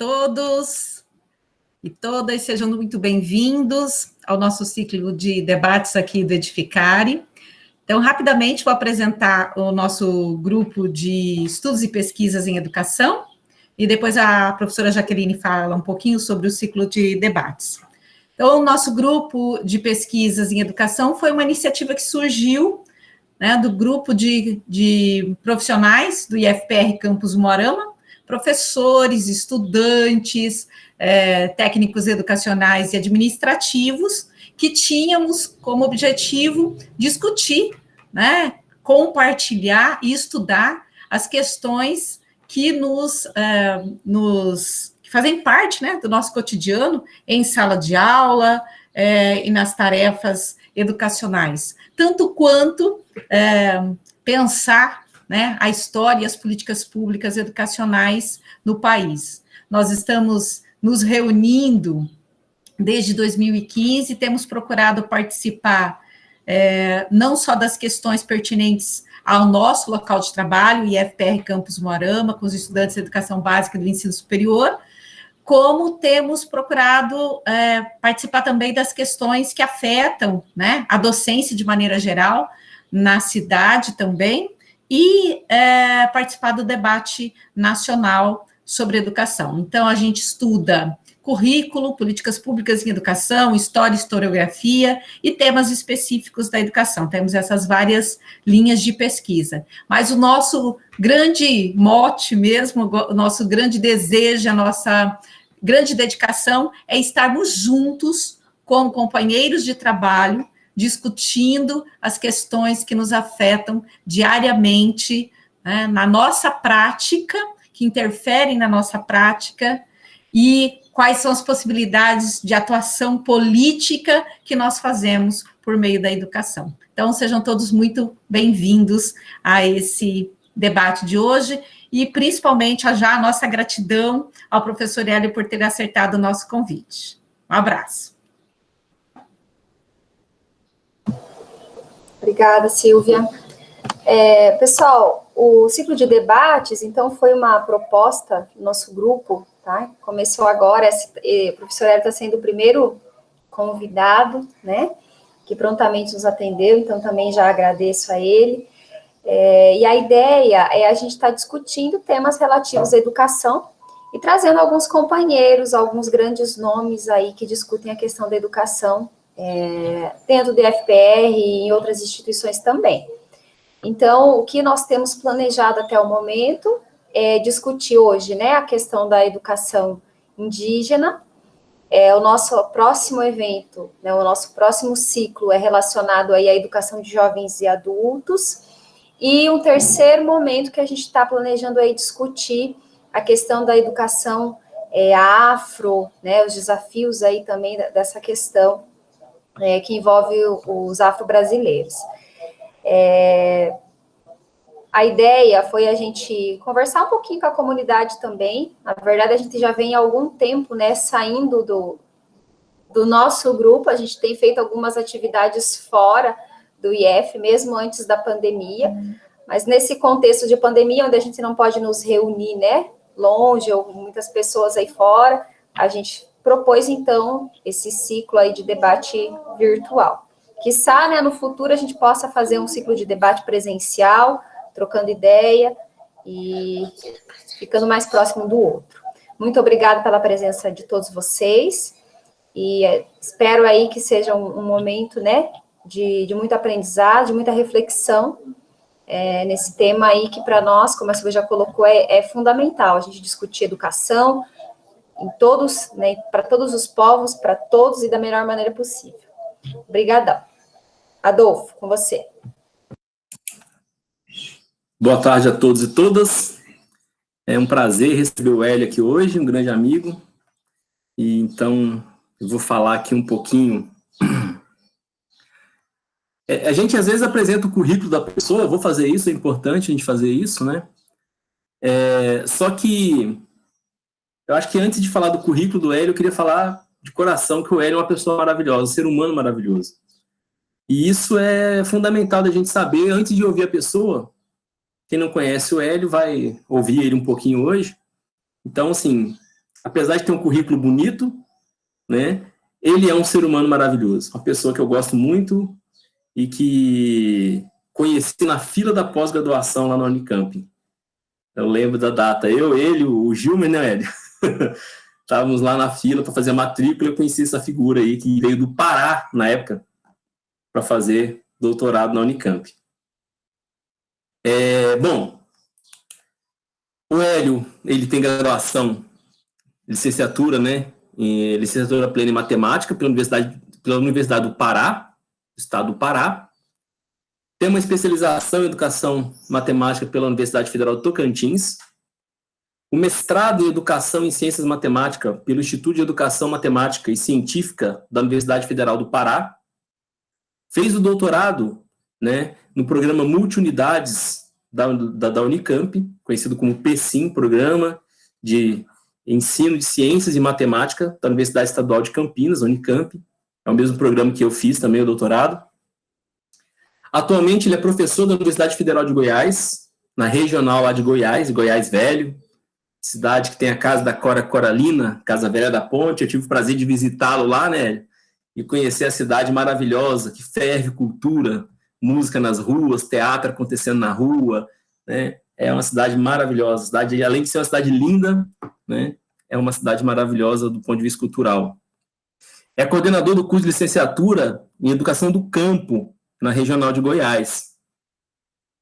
todos e todas, sejam muito bem-vindos ao nosso ciclo de debates aqui do Edificare. Então, rapidamente, vou apresentar o nosso grupo de estudos e pesquisas em educação, e depois a professora Jaqueline fala um pouquinho sobre o ciclo de debates. Então, o nosso grupo de pesquisas em educação foi uma iniciativa que surgiu, né, do grupo de profissionais do IFPR Campus Umuarama, professores, estudantes, técnicos educacionais e administrativos, que tínhamos como objetivo discutir, né, compartilhar e estudar as questões que que fazem parte, né, do nosso cotidiano em sala de aula e nas tarefas educacionais, tanto quanto pensar, né, a história e as políticas públicas educacionais no país. Nós estamos nos reunindo desde 2015, temos procurado participar não só das questões pertinentes ao nosso local de trabalho, IFPR Campus Umuarama, com os estudantes de educação básica do ensino superior, como temos procurado participar também das questões que afetam, né, a docência de maneira geral, na cidade também, e participar do debate nacional sobre educação. Então, a gente estuda currículo, políticas públicas em educação, história, historiografia e temas específicos da educação. Temos essas várias linhas de pesquisa. Mas o nosso grande mote mesmo, o nosso grande desejo, a nossa grande dedicação é estarmos juntos como companheiros de trabalho, discutindo as questões que nos afetam diariamente, né, na nossa prática, que interferem na nossa prática, e quais são as possibilidades de atuação política que nós fazemos por meio da educação. Então, sejam todos muito bem-vindos a esse debate de hoje, e principalmente já a nossa gratidão ao professor Hélio por ter acertado o nosso convite. Um abraço. Obrigada, Silvia. Pessoal, o ciclo de debates, então, foi uma proposta do nosso grupo, tá? Começou agora, o professor Hélio está sendo o primeiro convidado, né, que prontamente nos atendeu, então também já agradeço a ele. E a ideia é a gente estar discutindo temas relativos à educação e trazendo alguns companheiros, alguns grandes nomes aí que discutem a questão da educação, dentro do IFPR e em outras instituições também. Então, o que nós temos planejado até o momento é discutir hoje, né, a questão da educação indígena. O nosso próximo evento, né, o nosso próximo ciclo é relacionado aí à educação de jovens e adultos. E um terceiro momento que a gente está planejando aí discutir a questão da educação afro, né, os desafios aí também dessa questão que envolve os afro-brasileiros. A ideia foi a gente conversar um pouquinho com a comunidade também. Na verdade, a gente já vem há algum tempo, né, saindo do nosso grupo, a gente tem feito algumas atividades fora do IF, mesmo antes da pandemia, mas nesse contexto de pandemia, onde a gente não pode nos reunir, né, longe, ou muitas pessoas aí fora, a gente propôs, então, esse ciclo aí de debate virtual. Quiçá, né, no futuro, a gente possa fazer um ciclo de debate presencial, trocando ideia e ficando mais próximo do outro. Muito obrigada pela presença de todos vocês, e espero aí que seja um momento, né, de muito aprendizado, de muita reflexão nesse tema aí que para nós, como a Silvia já colocou, é fundamental a gente discutir educação em todos, né, para todos os povos, para todos e da melhor maneira possível. Obrigadão. Adolfo, com você. Boa tarde a todos e todas. É um prazer receber o Hélio aqui hoje, um grande amigo. E então eu vou falar aqui um pouquinho. A gente às vezes apresenta o currículo da pessoa, eu vou fazer isso, é importante a gente fazer isso, né? Só que eu acho que antes de falar do currículo do Hélio, eu queria falar de coração que o Hélio é uma pessoa maravilhosa, um ser humano maravilhoso. E isso é fundamental da gente saber antes de ouvir a pessoa. Quem não conhece o Hélio vai ouvir ele um pouquinho hoje. Então, assim, apesar de ter um currículo bonito, né, ele é um ser humano maravilhoso, uma pessoa que eu gosto muito e que conheci na fila da pós-graduação lá na Unicamp. Eu lembro da data. Eu, ele, o Gilmer, né, Hélio? Estávamos lá na fila para fazer a matrícula e eu conheci essa figura aí que veio do Pará, na época, para fazer doutorado na Unicamp. Bom, o Hélio, ele tem graduação, licenciatura, né, em licenciatura plena em matemática pela Universidade do Pará, estado do Pará. Tem uma especialização em educação matemática pela Universidade Federal do Tocantins. O mestrado em educação em ciências matemáticas pelo Instituto de Educação Matemática e Científica da Universidade Federal do Pará. Fez o doutorado, né, no programa Multiunidades da Unicamp, conhecido como PSIM, Programa de Ensino de Ciências e Matemática da Universidade Estadual de Campinas, Unicamp. É o mesmo programa que eu fiz também, o doutorado. Atualmente, ele é professor da Universidade Federal de Goiás, na regional lá de Goiás, Goiás Velho, cidade que tem a casa da Cora Coralina, Casa Velha da Ponte. Eu tive o prazer de visitá-lo lá, né, e conhecer a cidade maravilhosa, que ferve cultura, música nas ruas, teatro acontecendo na rua, né? É uma cidade maravilhosa, cidade, além de ser uma cidade linda, né, é uma cidade maravilhosa do ponto de vista cultural. É coordenador do curso de licenciatura em Educação do Campo, na Regional de Goiás.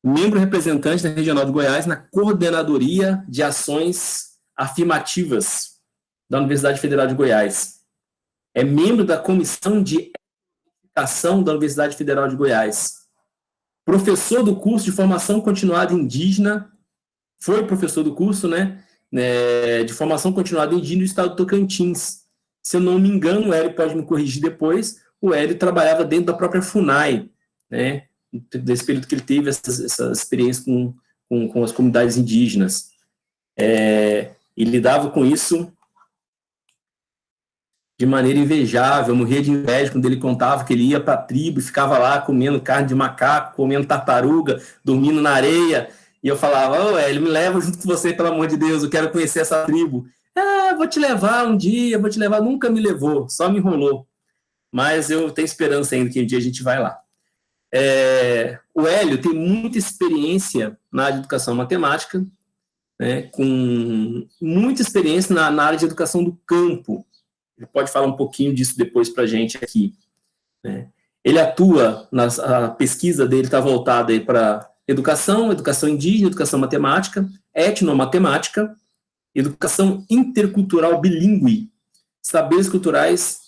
Membro representante da Regional de Goiás na Coordenadoria de Ações Afirmativas da Universidade Federal de Goiás. É membro da Comissão de Educação da Universidade Federal de Goiás. Professor do curso de Formação Continuada Indígena, foi professor do curso, né, de Formação Continuada Indígena do Estado do Tocantins. Se eu não me engano, o Hélio pode me corrigir depois, o Hélio trabalhava dentro da própria FUNAI, né, desse período que ele teve essa experiência com as comunidades indígenas. E lidava com isso de maneira invejável. Eu morria de inveja quando ele contava que ele ia para a tribo e ficava lá comendo carne de macaco, comendo tartaruga, dormindo na areia, e eu falava, Hélio, me leva junto com você, pelo amor de Deus, eu quero conhecer essa tribo. Vou te levar um dia, vou te levar. Nunca me levou, só me enrolou. Mas eu tenho esperança ainda que um dia a gente vai lá. O Hélio tem muita experiência na área de educação matemática, né, com muita experiência na área de educação do campo. Ele pode falar um pouquinho disso depois para a gente aqui, né. Ele atua, a pesquisa dele está voltada para educação indígena, educação matemática, etnomatemática, educação intercultural bilíngue, saberes culturais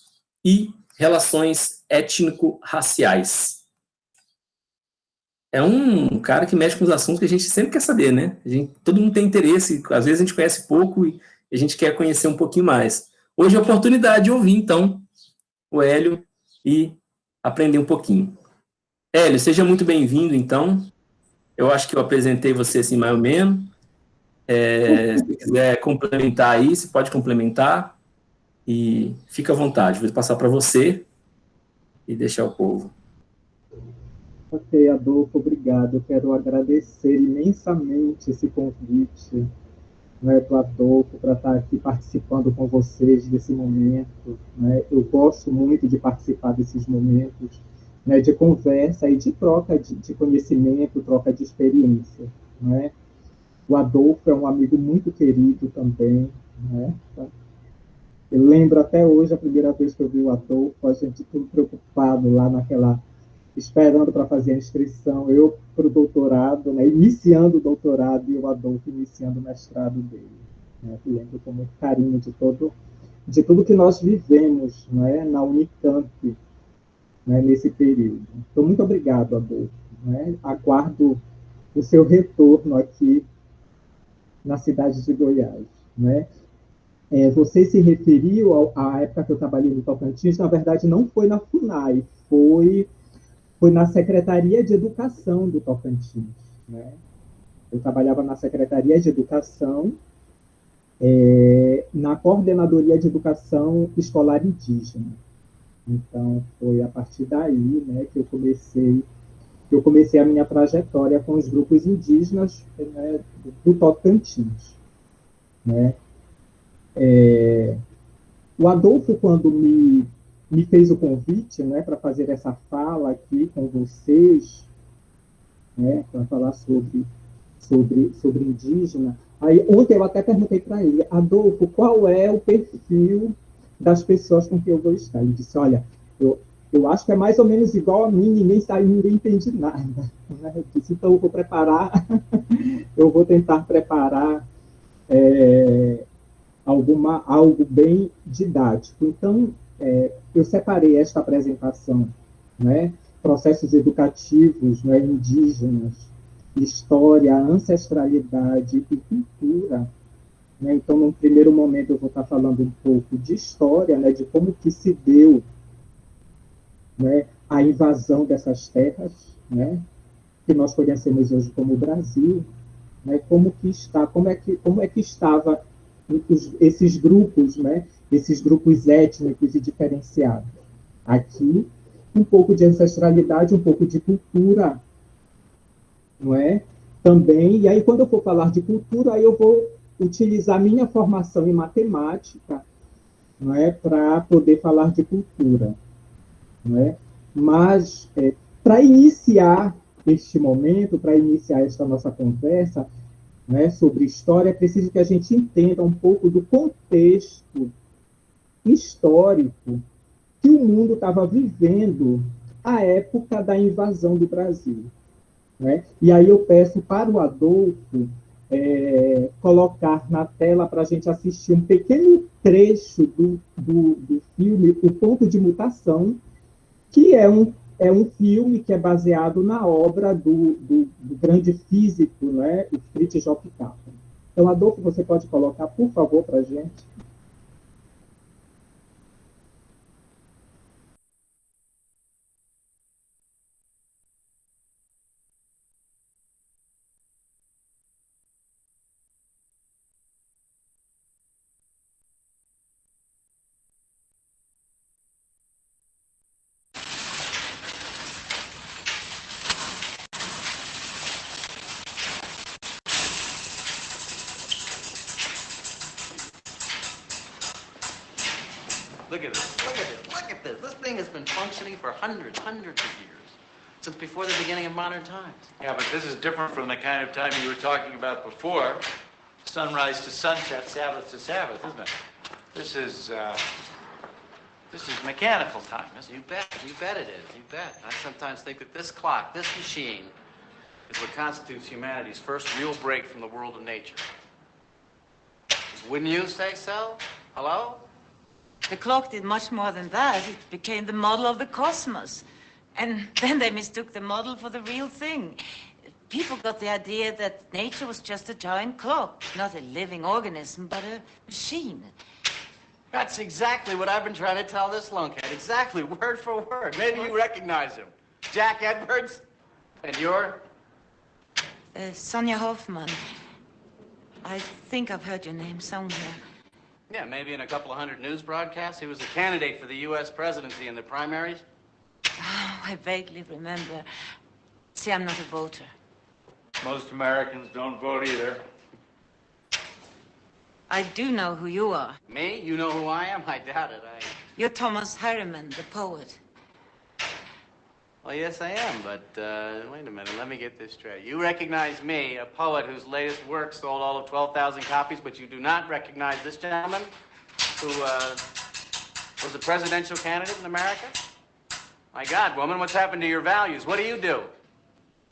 e relações étnico-raciais. É um cara que mexe com os assuntos que a gente sempre quer saber, né? Todo mundo tem interesse, às vezes a gente conhece pouco e a gente quer conhecer um pouquinho mais. Hoje é a oportunidade de ouvir, então, o Hélio e aprender um pouquinho. Hélio, seja muito bem-vindo, então. Eu acho que eu apresentei você assim, mais ou menos. Se quiser complementar aí, você pode complementar. E fica à vontade, vou passar para você e deixar o povo. Ok, Adolfo, obrigado. Eu quero agradecer imensamente esse convite, né, do Adolfo para estar aqui participando com vocês desse momento, né? Eu gosto muito de participar desses momentos, né, de conversa e de troca de conhecimento, troca de experiência, né? O Adolfo é um amigo muito querido também, né? Eu lembro até hoje, a primeira vez que eu vi o Adolfo, a gente tudo preocupado lá esperando para fazer a inscrição, eu para o doutorado, né, iniciando o doutorado e o Adolfo iniciando o mestrado dele. Né? Eu lembro com muito carinho de tudo que nós vivemos, né, na Unicamp, né, nesse período. Então, muito obrigado, Adolfo. Né? Aguardo o seu retorno aqui na cidade de Goiás. Né? Você se referiu à época que eu trabalhei no Tocantins, na verdade não foi na FUNAI, foi na Secretaria de Educação do Tocantins. Né? Eu trabalhava na Secretaria de Educação, na Coordenadoria de Educação Escolar Indígena. Então, foi a partir daí, né, que eu comecei a minha trajetória com os grupos indígenas, né, do Tocantins. Né? O Adolfo, quando me fez o convite, né, para fazer essa fala aqui com vocês, né, para falar sobre indígena, aí ontem eu até perguntei para ele, Adolfo, qual é o perfil das pessoas com quem eu vou estar? Ele disse, olha, eu acho que é mais ou menos igual a mim, ninguém entende nada. Né? Eu disse, então eu vou preparar, eu vou tentar preparar algo bem didático. Então, eu separei esta apresentação, né? Processos educativos, né, indígenas, história, ancestralidade e cultura. Né? Então, num primeiro momento, eu vou estar falando um pouco de história, né, de como que se deu, né, a invasão dessas terras, né, que nós conhecemos hoje como Brasil, né, como é que estava esses grupos, né, esses grupos étnicos e diferenciados. Aqui, um pouco de ancestralidade, um pouco de cultura, não é? Também, e aí quando eu for falar de cultura, aí eu vou utilizar minha formação em matemática, não é, para poder falar de cultura, não é? Mas para iniciar este momento, para iniciar esta nossa conversa, né, sobre história, é preciso que a gente entenda um pouco do contexto histórico que o mundo estava vivendo à época da invasão do Brasil. Né? E aí eu peço para o Adolfo colocar na tela para a gente assistir um pequeno trecho do filme O Ponto de Mutação, que é um filme que é baseado na obra do grande físico, né, o Fritjof Capra. Então, Adolfo, você pode colocar, por favor, para a gente? Look at this, look at this, look at this. This thing has been functioning for hundreds of years. Since before the beginning of modern times. Yeah, but this is different from the kind of time you were talking about before. Sunrise to sunset, Sabbath to Sabbath, isn't it? This is mechanical time, isn't it? You bet it is, you bet. I sometimes think that this clock, this machine, is what constitutes humanity's first real break from the world of nature. Wouldn't you say so? Hello? The clock did much more than that. It became the model of the cosmos. And then they mistook the model for the real thing. People got the idea that nature was just a giant clock, not a living organism, but a machine. That's exactly what I've been trying to tell this lunkhead. Exactly, word for word. Maybe you recognize him. Jack Edwards? And you're? Sonja Hoffman. I think I've heard your name somewhere. Yeah, maybe in a couple of hundred news broadcasts. He was a candidate for the U.S. presidency in the primaries. Oh, I vaguely remember. See, I'm not a voter. Most Americans don't vote either. I do know who you are. Me? You know who I am? I doubt it. You're Thomas Harriman, the poet. Well, yes, I am, but wait a minute. Let me get this straight. You recognize me, a poet whose latest work sold all of 12,000 copies, but you do not recognize this gentleman who was a presidential candidate in America? My God, woman, what's happened to your values? What do?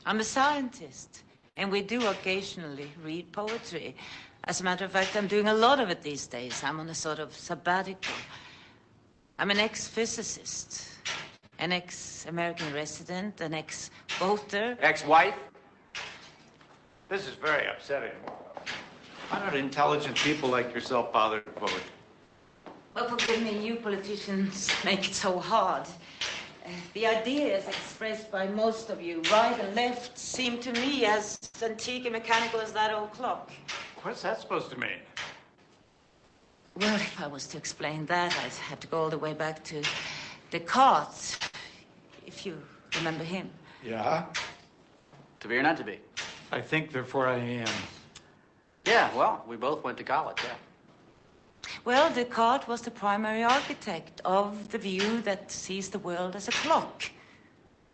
I'm a scientist, and we do occasionally read poetry. As a matter of fact, I'm doing a lot of it these days. I'm on a sort of sabbatical. I'm an ex-physicist, an ex-American resident, an ex-voter. Ex-wife? This is very upsetting. Why don't intelligent people like yourself bother to vote? Well, forgive me, you politicians make it so hard. The ideas expressed by most of you, right and left, seem to me as antique and mechanical as that old clock. What's that supposed to mean? Well, if I was to explain that, I'd have to go all the way back to Descartes, if you remember him. Yeah? To be or not to be? I think, therefore I am. Yeah, well, we both went to college, yeah. Well, Descartes was the primary architect of the view that sees the world as a clock.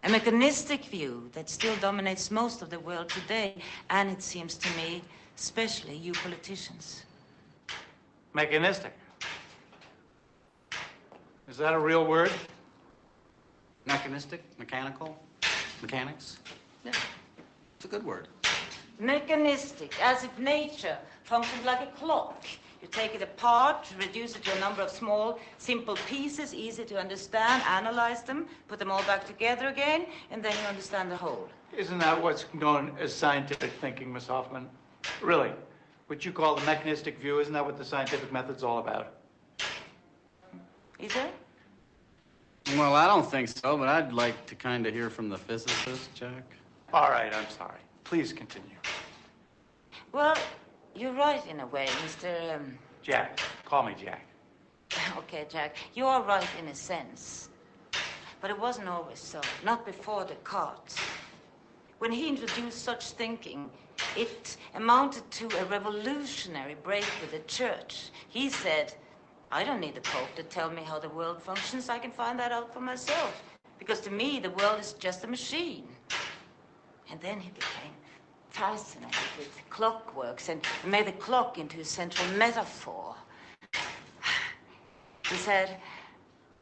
A mechanistic view that still dominates most of the world today, and it seems to me, especially you politicians. Mechanistic. Is that a real word? Mechanistic? Mechanical? Mechanics? Yeah, it's a good word. Mechanistic, as if nature functioned like a clock. You take it apart, reduce it to a number of small, simple pieces, easy to understand, analyze them, put them all back together again, and then you understand the whole. Isn't that what's known as scientific thinking, Miss Hoffman? Really? What you call the mechanistic view, isn't that what the scientific method's all about? Is it? Well, I don't think so, but I'd like to kind of hear from the physicist, Jack. All right, I'm sorry. Please continue. Well, you're right in a way, Mr. Jack. Call me Jack. Okay, Jack, you are right in a sense. But it wasn't always so, not before Descartes. When he introduced such thinking, it amounted to a revolutionary break with the church. He said, I don't need the Pope to tell me how the world functions. I can find that out for myself. Because to me, the world is just a machine. And then he became fascinated with clockworks and made the clock into a central metaphor. He said,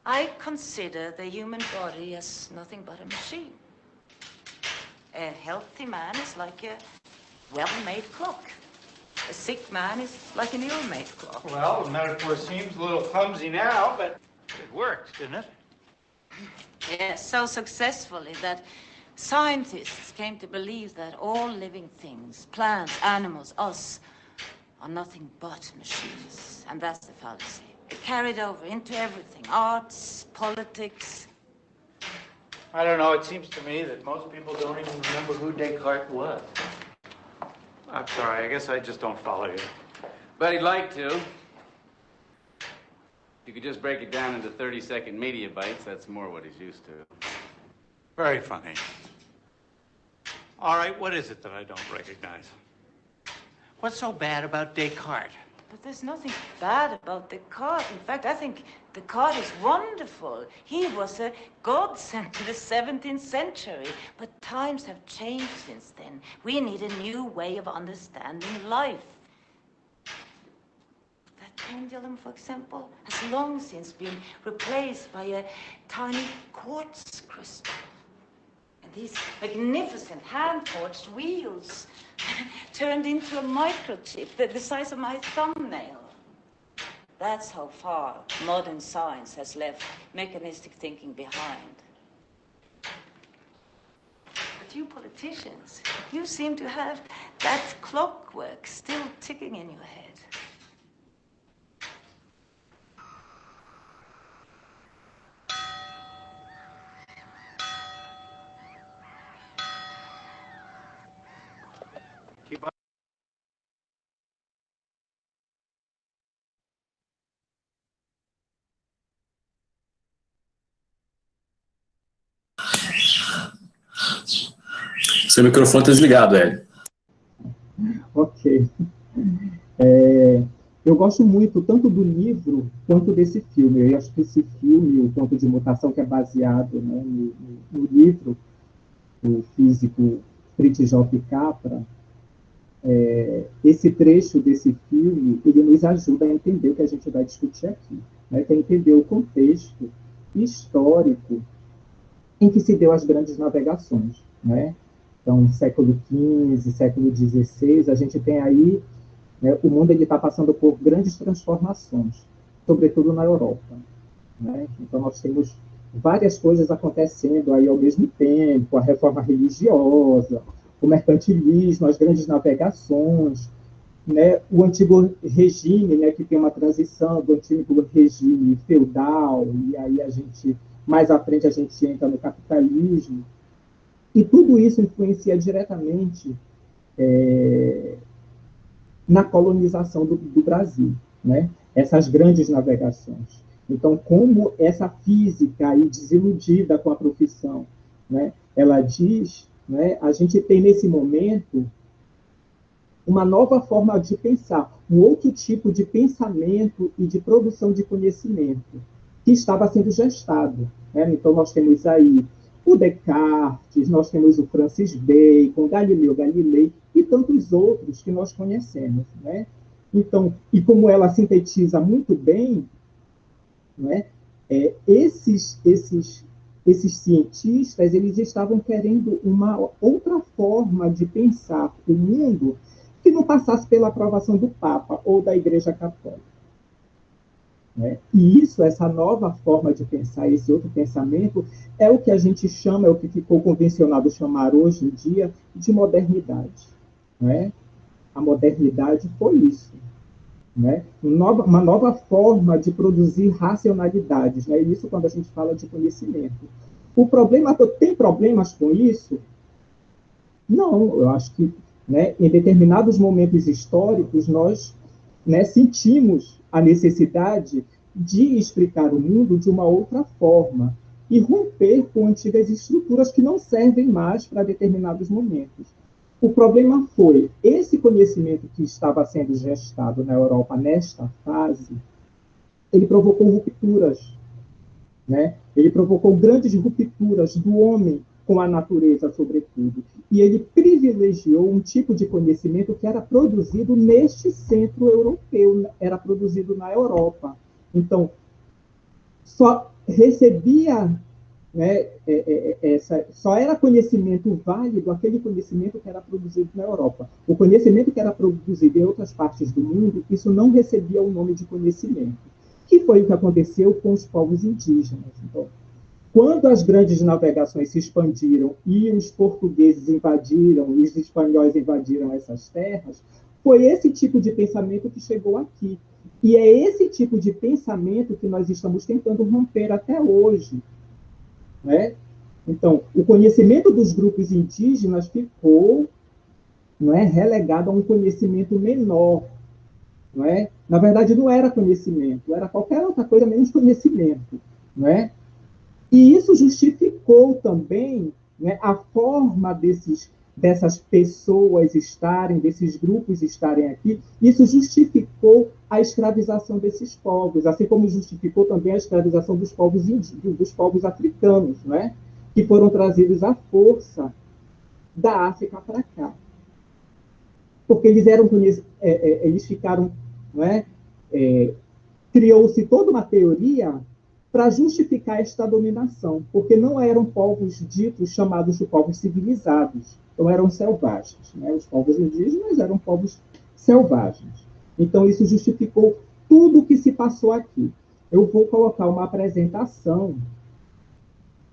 I consider the human body as nothing but a machine. A healthy man is like a well-made clock. A sick man is like an ill-made clock. Well, the metaphor seems a little clumsy now, but it worked, didn't it? Yes, so successfully that scientists came to believe that all living things, plants, animals, us, are nothing but machines. And that's the fallacy. It carried over into everything, arts, politics. I don't know, it seems to me that most people don't even remember who Descartes was. I'm sorry, I guess I just don't follow you. But he'd like to. You could just break it down into 30-second media bites. That's more what he's used to. Very funny. All right, what is it that I don't recognize? What's so bad about Descartes? But there's nothing bad about Descartes. In fact, I think Descartes is wonderful. He was a godsend to the 17th century. But times have changed since then. We need a new way of understanding life. That pendulum, for example, has long since been replaced by a tiny quartz crystal. And these magnificent hand-forged wheels turned into a microchip the size of my thumbnail. That's how far modern science has left mechanistic thinking behind. But you politicians, you seem to have that clockwork still ticking in your head. Keep up. Seu microfone está desligado, Hélio. Ok. Eu gosto muito tanto do livro quanto desse filme. Eu acho que esse filme, O Ponto de Mutação, que é baseado, né, no livro do físico Fritjof Capra, esse trecho desse filme, ele nos ajuda a entender o que a gente vai discutir aqui, né, que é entender o contexto histórico em que se deu as grandes navegações, né? Então, século XV, século XVI, a gente tem aí, né, o mundo está passando por grandes transformações, sobretudo na Europa, né? Então, nós temos várias coisas acontecendo aí ao mesmo tempo, a reforma religiosa, o mercantilismo, as grandes navegações, né, o antigo regime, né, que tem uma transição do antigo regime feudal, e aí mais à frente a gente entra no capitalismo, e tudo isso influencia diretamente na colonização do Brasil, né? Essas grandes navegações. Então, como essa física aí desiludida com a profissão, né, ela diz, né, a gente tem nesse momento uma nova forma de pensar, um outro tipo de pensamento e de produção de conhecimento que estava sendo gestado, né? Então, nós temos aí o Descartes, nós temos o Francis Bacon, Galileu Galilei e tantos outros que nós conhecemos, né? Então, e como ela sintetiza muito bem, né, esses cientistas, eles estavam querendo uma outra forma de pensar o mundo que não passasse pela aprovação do Papa ou da Igreja Católica, né? E isso, essa nova forma de pensar, esse outro pensamento, é o que a gente chama, é o que ficou convencionado chamar hoje em dia de modernidade, né? A modernidade foi isso, né? Uma nova forma de produzir racionalidades, né? Isso quando a gente fala de conhecimento. O problema, tem problemas com isso? Não, eu acho que, né, em determinados momentos históricos nós, né, sentimos a necessidade de explicar o mundo de uma outra forma e romper com antigas estruturas que não servem mais para determinados momentos. O problema foi, esse conhecimento que estava sendo gestado na Europa nesta fase, ele provocou rupturas, né? Ele provocou grandes rupturas do homem com a natureza, sobretudo. E ele privilegiou um tipo de conhecimento que era produzido neste centro europeu, era produzido na Europa. Então, só recebia, né, só era conhecimento válido aquele conhecimento que era produzido na Europa. O conhecimento que era produzido em outras partes do mundo, isso não recebia o nome de conhecimento, que foi o que aconteceu com os povos indígenas. Então, quando as grandes navegações se expandiram e os portugueses invadiram, e os espanhóis invadiram essas terras, foi esse tipo de pensamento que chegou aqui. E é esse tipo de pensamento que nós estamos tentando romper até hoje, né? Então, o conhecimento dos grupos indígenas ficou, não é, relegado a um conhecimento menor, não é? Na verdade, não era conhecimento, era qualquer outra coisa menos conhecimento, não é? E isso justificou também, né, a forma dessas pessoas estarem, desses grupos estarem aqui, isso justificou a escravização desses povos, assim como justificou também a escravização dos povos indígenas, dos povos africanos, né, que foram trazidos à força da África para cá. Porque eles ficaram, né, criou-se toda uma teoria para justificar esta dominação, porque não eram povos ditos, chamados de povos civilizados, então eram selvagens, né? Os povos indígenas eram povos selvagens. Então, isso justificou tudo o que se passou aqui. Eu vou colocar uma apresentação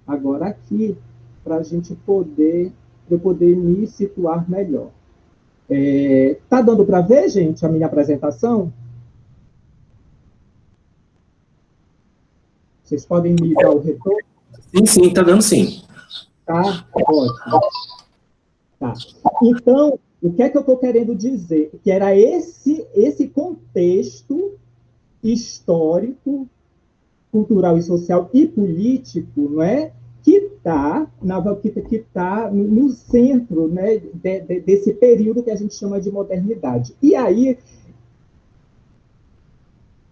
agora aqui, para a gente poder, eu poder me situar melhor. Tá dando para ver, gente, a minha apresentação? Vocês podem me dar o retorno? Sim, está dando sim. Tá? Ótimo. Tá. Então, o que é que eu estou querendo dizer? Que era esse contexto histórico, cultural e social e político, não é? Que está no centro, né, desse período que a gente chama de modernidade. E aí,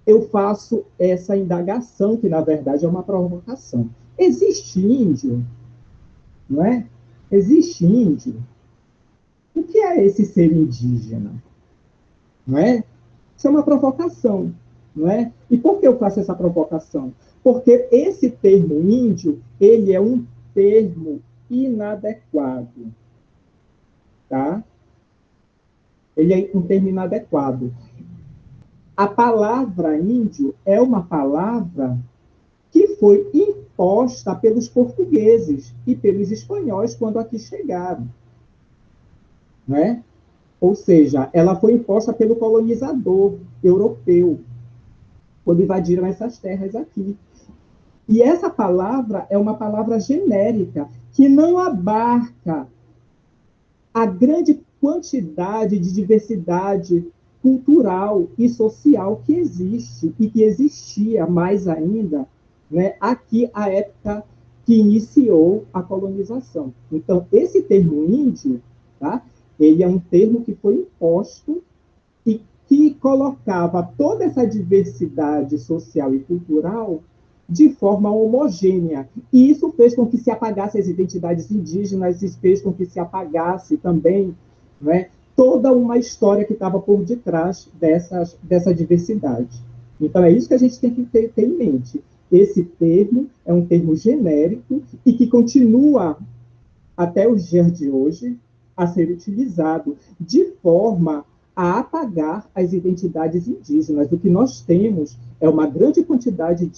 eu faço essa indagação, que, na verdade, é uma provocação. Existe índio, não é? Existe índio. O que é esse ser indígena? Não é? Isso é uma provocação, não é? E por que eu faço essa provocação? Porque esse termo índio, ele é um termo inadequado, tá? Ele é um termo inadequado. A palavra índio é uma palavra que foi imposta pelos portugueses e pelos espanhóis quando aqui chegaram, né? Ou seja, ela foi imposta pelo colonizador europeu quando invadiram essas terras aqui. E essa palavra é uma palavra genérica que não abarca a grande quantidade de diversidade cultural e social que existe e que existia mais ainda, né, aqui à época que iniciou a colonização. Então, esse termo índio, tá, Ele é um termo que foi imposto e que colocava toda essa diversidade social e cultural de forma homogênea. E isso fez com que se apagasse as identidades indígenas, e fez com que se apagasse também, né, toda uma história que estava por detrás dessa diversidade. Então, é isso que a gente tem que ter em mente. Esse termo é um termo genérico e que continua, até os dias de hoje, a ser utilizado de forma a apagar as identidades indígenas. O que nós temos é uma grande quantidade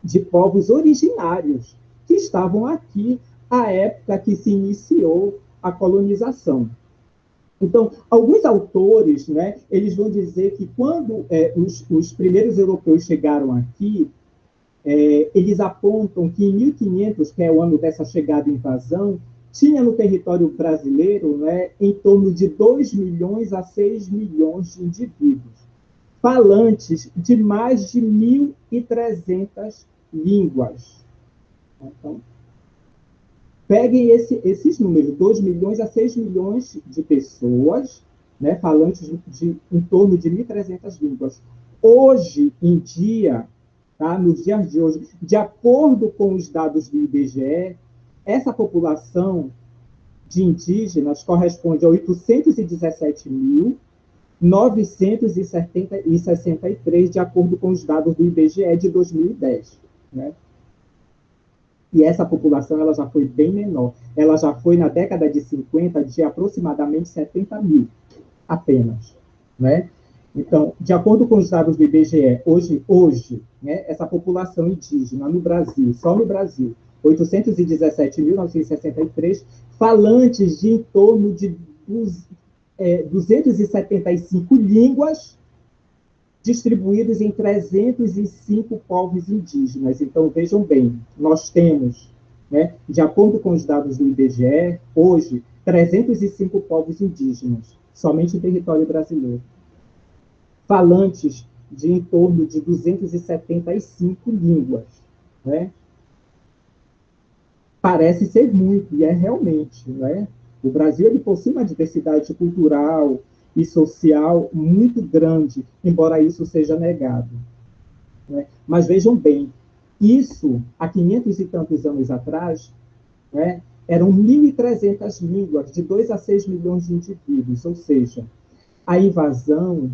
de povos originários que estavam aqui à época que se iniciou a colonização. Então, alguns autores, né, eles vão dizer que quando os primeiros europeus chegaram aqui, eles apontam que em 1500, que é o ano dessa chegada e invasão, tinha no território brasileiro, né, em torno de 2 milhões a 6 milhões de indivíduos, falantes de mais de 1.300 línguas. Então, peguem esses números, 2 milhões a 6 milhões de pessoas, né, falantes de em torno de 1.300 línguas. Hoje em dia, tá, nos dias de hoje, de acordo com os dados do IBGE, essa população de indígenas corresponde a 817.963, de acordo com os dados do IBGE de 2010. Né? E essa população ela já foi bem menor. Ela já foi, na década de 50, de aproximadamente 70 mil, apenas. Né? Então, de acordo com os dados do IBGE, hoje né, essa população indígena no Brasil, só no Brasil, 817.963, falantes de em torno de 275 línguas, distribuídos em 305 povos indígenas. Então, vejam bem, nós temos, né, de acordo com os dados do IBGE, hoje, 305 povos indígenas, somente em território brasileiro. Falantes de em torno de 275 línguas. Né? Parece ser muito, e é realmente. Né? O Brasil ele possui uma diversidade cultural e social muito grande, embora isso seja negado. Né? Mas vejam bem, isso, há 500 e tantos anos atrás, né, eram 1.300 línguas, de 2 a 6 milhões de indivíduos, ou seja, a invasão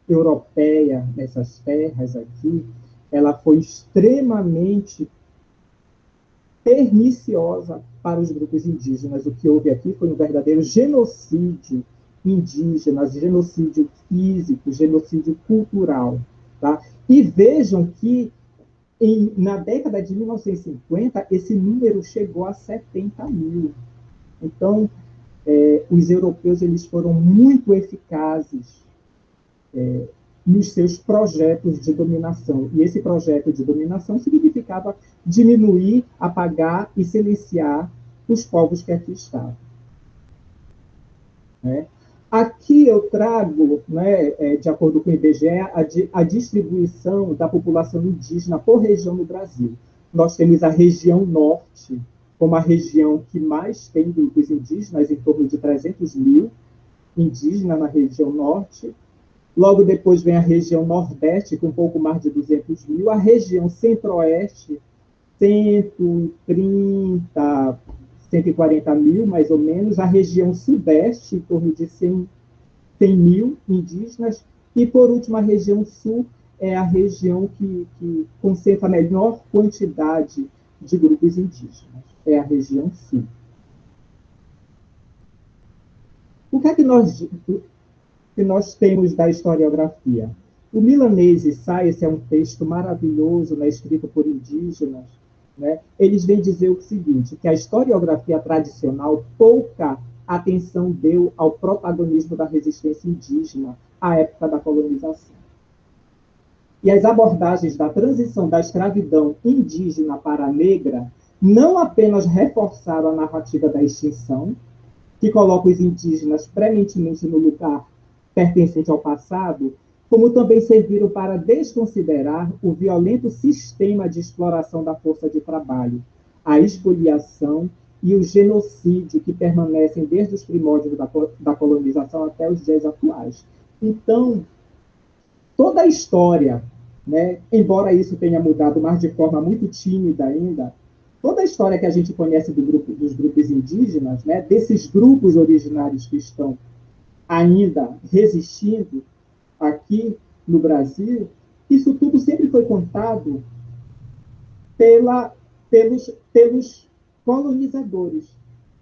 europeia nessas terras aqui, ela foi extremamente perniciosa para os grupos indígenas. O que houve aqui foi um verdadeiro genocídio indígena, genocídio físico, genocídio cultural. Tá? E vejam que na década de 1950, esse número chegou a 70 mil. Então, os europeus eles foram muito eficazes nos seus projetos de dominação. E esse projeto de dominação significava diminuir, apagar e silenciar os povos que aqui estavam. Né? Aqui eu trago, né, de acordo com o IBGE, a distribuição da população indígena por região no Brasil. Nós temos a região norte, como a região que mais tem grupos indígenas, em torno de 300 mil indígenas na região norte. Logo depois vem a região nordeste, com um pouco mais de 200 mil. A região centro-oeste, 130, 140 mil, mais ou menos. A região sudeste, em torno de 100 mil indígenas. E, por último, a região sul é a região que concentra a menor quantidade de grupos indígenas. É a região sul. O que é que nós temos da historiografia? O Milanese Science é um texto maravilhoso, né, escrito por indígenas. Né? Eles vêm dizer o seguinte, que a historiografia tradicional pouca atenção deu ao protagonismo da resistência indígena à época da colonização. E as abordagens da transição da escravidão indígena para a negra não apenas reforçaram a narrativa da extinção, que coloca os indígenas prementemente no lugar pertencente ao passado, como também serviram para desconsiderar o violento sistema de exploração da força de trabalho, a expoliação e o genocídio que permanecem desde os primórdios da colonização até os dias atuais. Então, toda a história, né, embora isso tenha mudado, mas de forma muito tímida ainda, toda a história que a gente conhece dos grupos indígenas, né, desses grupos originários que estão ainda resistindo aqui no Brasil, isso tudo sempre foi contado pelos colonizadores.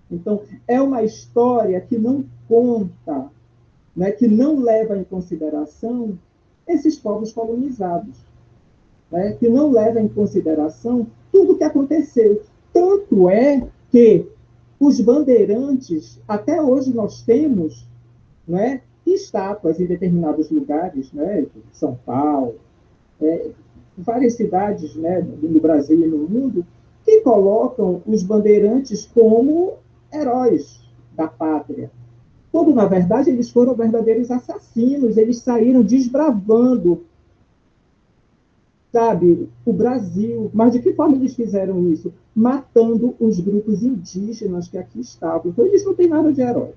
Então, é uma história que não conta, né, que não leva em consideração esses povos colonizados, né, que não leva em consideração tudo o que aconteceu. Tanto é que os bandeirantes, até hoje nós temos, né, estátuas em determinados lugares, né, São Paulo, várias cidades, né, no Brasil e no mundo, que colocam os bandeirantes como heróis da pátria. Quando, na verdade, eles foram verdadeiros assassinos, eles saíram desbravando, sabe, o Brasil. Mas de que forma eles fizeram isso? Matando os grupos indígenas que aqui estavam. Então, eles não têm nada de herói,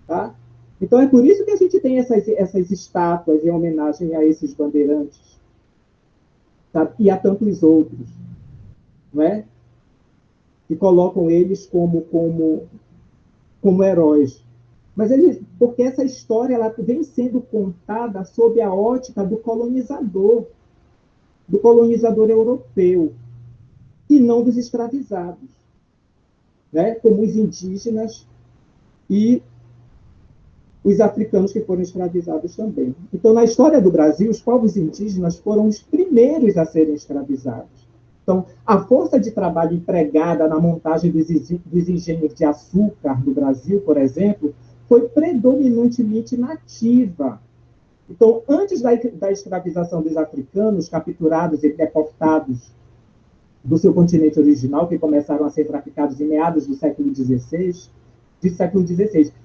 tá? Então, é por isso que a gente tem essas estátuas em homenagem a esses bandeirantes, sabe? E a tantos outros, não é? Que colocam eles como heróis. Mas porque essa história ela vem sendo contada sob a ótica do colonizador europeu, e não dos escravizados, né? Como os indígenas e os africanos que foram escravizados também. Então, na história do Brasil, os povos indígenas foram os primeiros a serem escravizados. Então, a força de trabalho empregada na montagem dos engenhos de açúcar no Brasil, por exemplo, foi predominantemente nativa. Então, antes da escravização dos africanos, capturados e deportados do seu continente original, que começaram a ser traficados em meados do século XVI,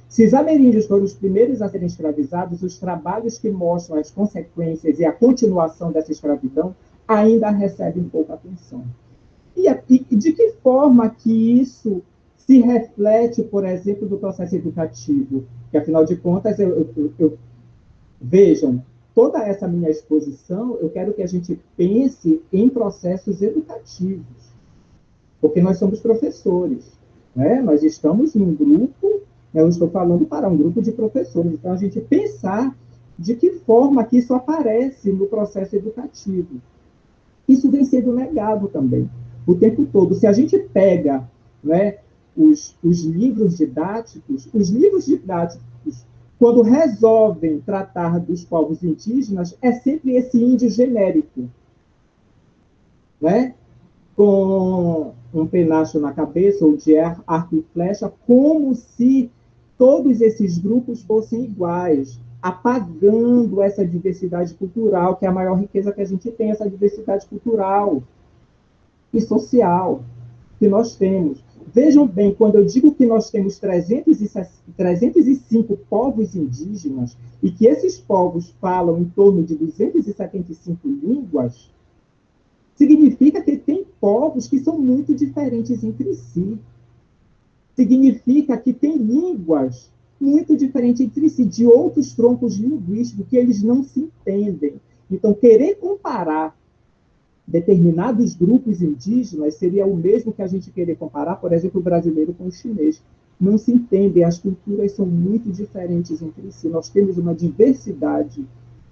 se os ameríndios foram os primeiros a serem escravizados, os trabalhos que mostram as consequências e a continuação dessa escravidão ainda recebem pouca atenção. E de que forma que isso se reflete, por exemplo, no processo educativo? Que, afinal de contas, vejam, toda essa minha exposição, eu quero que a gente pense em processos educativos, porque nós somos professores, né? Nós estamos num grupo, eu estou falando para um grupo de professores, então a gente pensar de que forma que isso aparece no processo educativo. Isso vem sendo negado também, o tempo todo. Se a gente pega, né, os livros didáticos, quando resolvem tratar dos povos indígenas, é sempre esse índio genérico, né? Com um penacho na cabeça, ou de arco e flecha, como se todos esses grupos fossem iguais, apagando essa diversidade cultural, que é a maior riqueza que a gente tem, essa diversidade cultural e social que nós temos. Vejam bem, quando eu digo que nós temos 305 povos indígenas e que esses povos falam em torno de 275 línguas, significa que tem povos que são muito diferentes entre si. Significa que tem línguas muito diferentes entre si, de outros troncos linguísticos que eles não se entendem. Então, querer comparar determinados grupos indígenas seria o mesmo que a gente querer comparar, por exemplo, o brasileiro com o chinês. Não se entendem, as culturas são muito diferentes entre si. Nós temos uma diversidade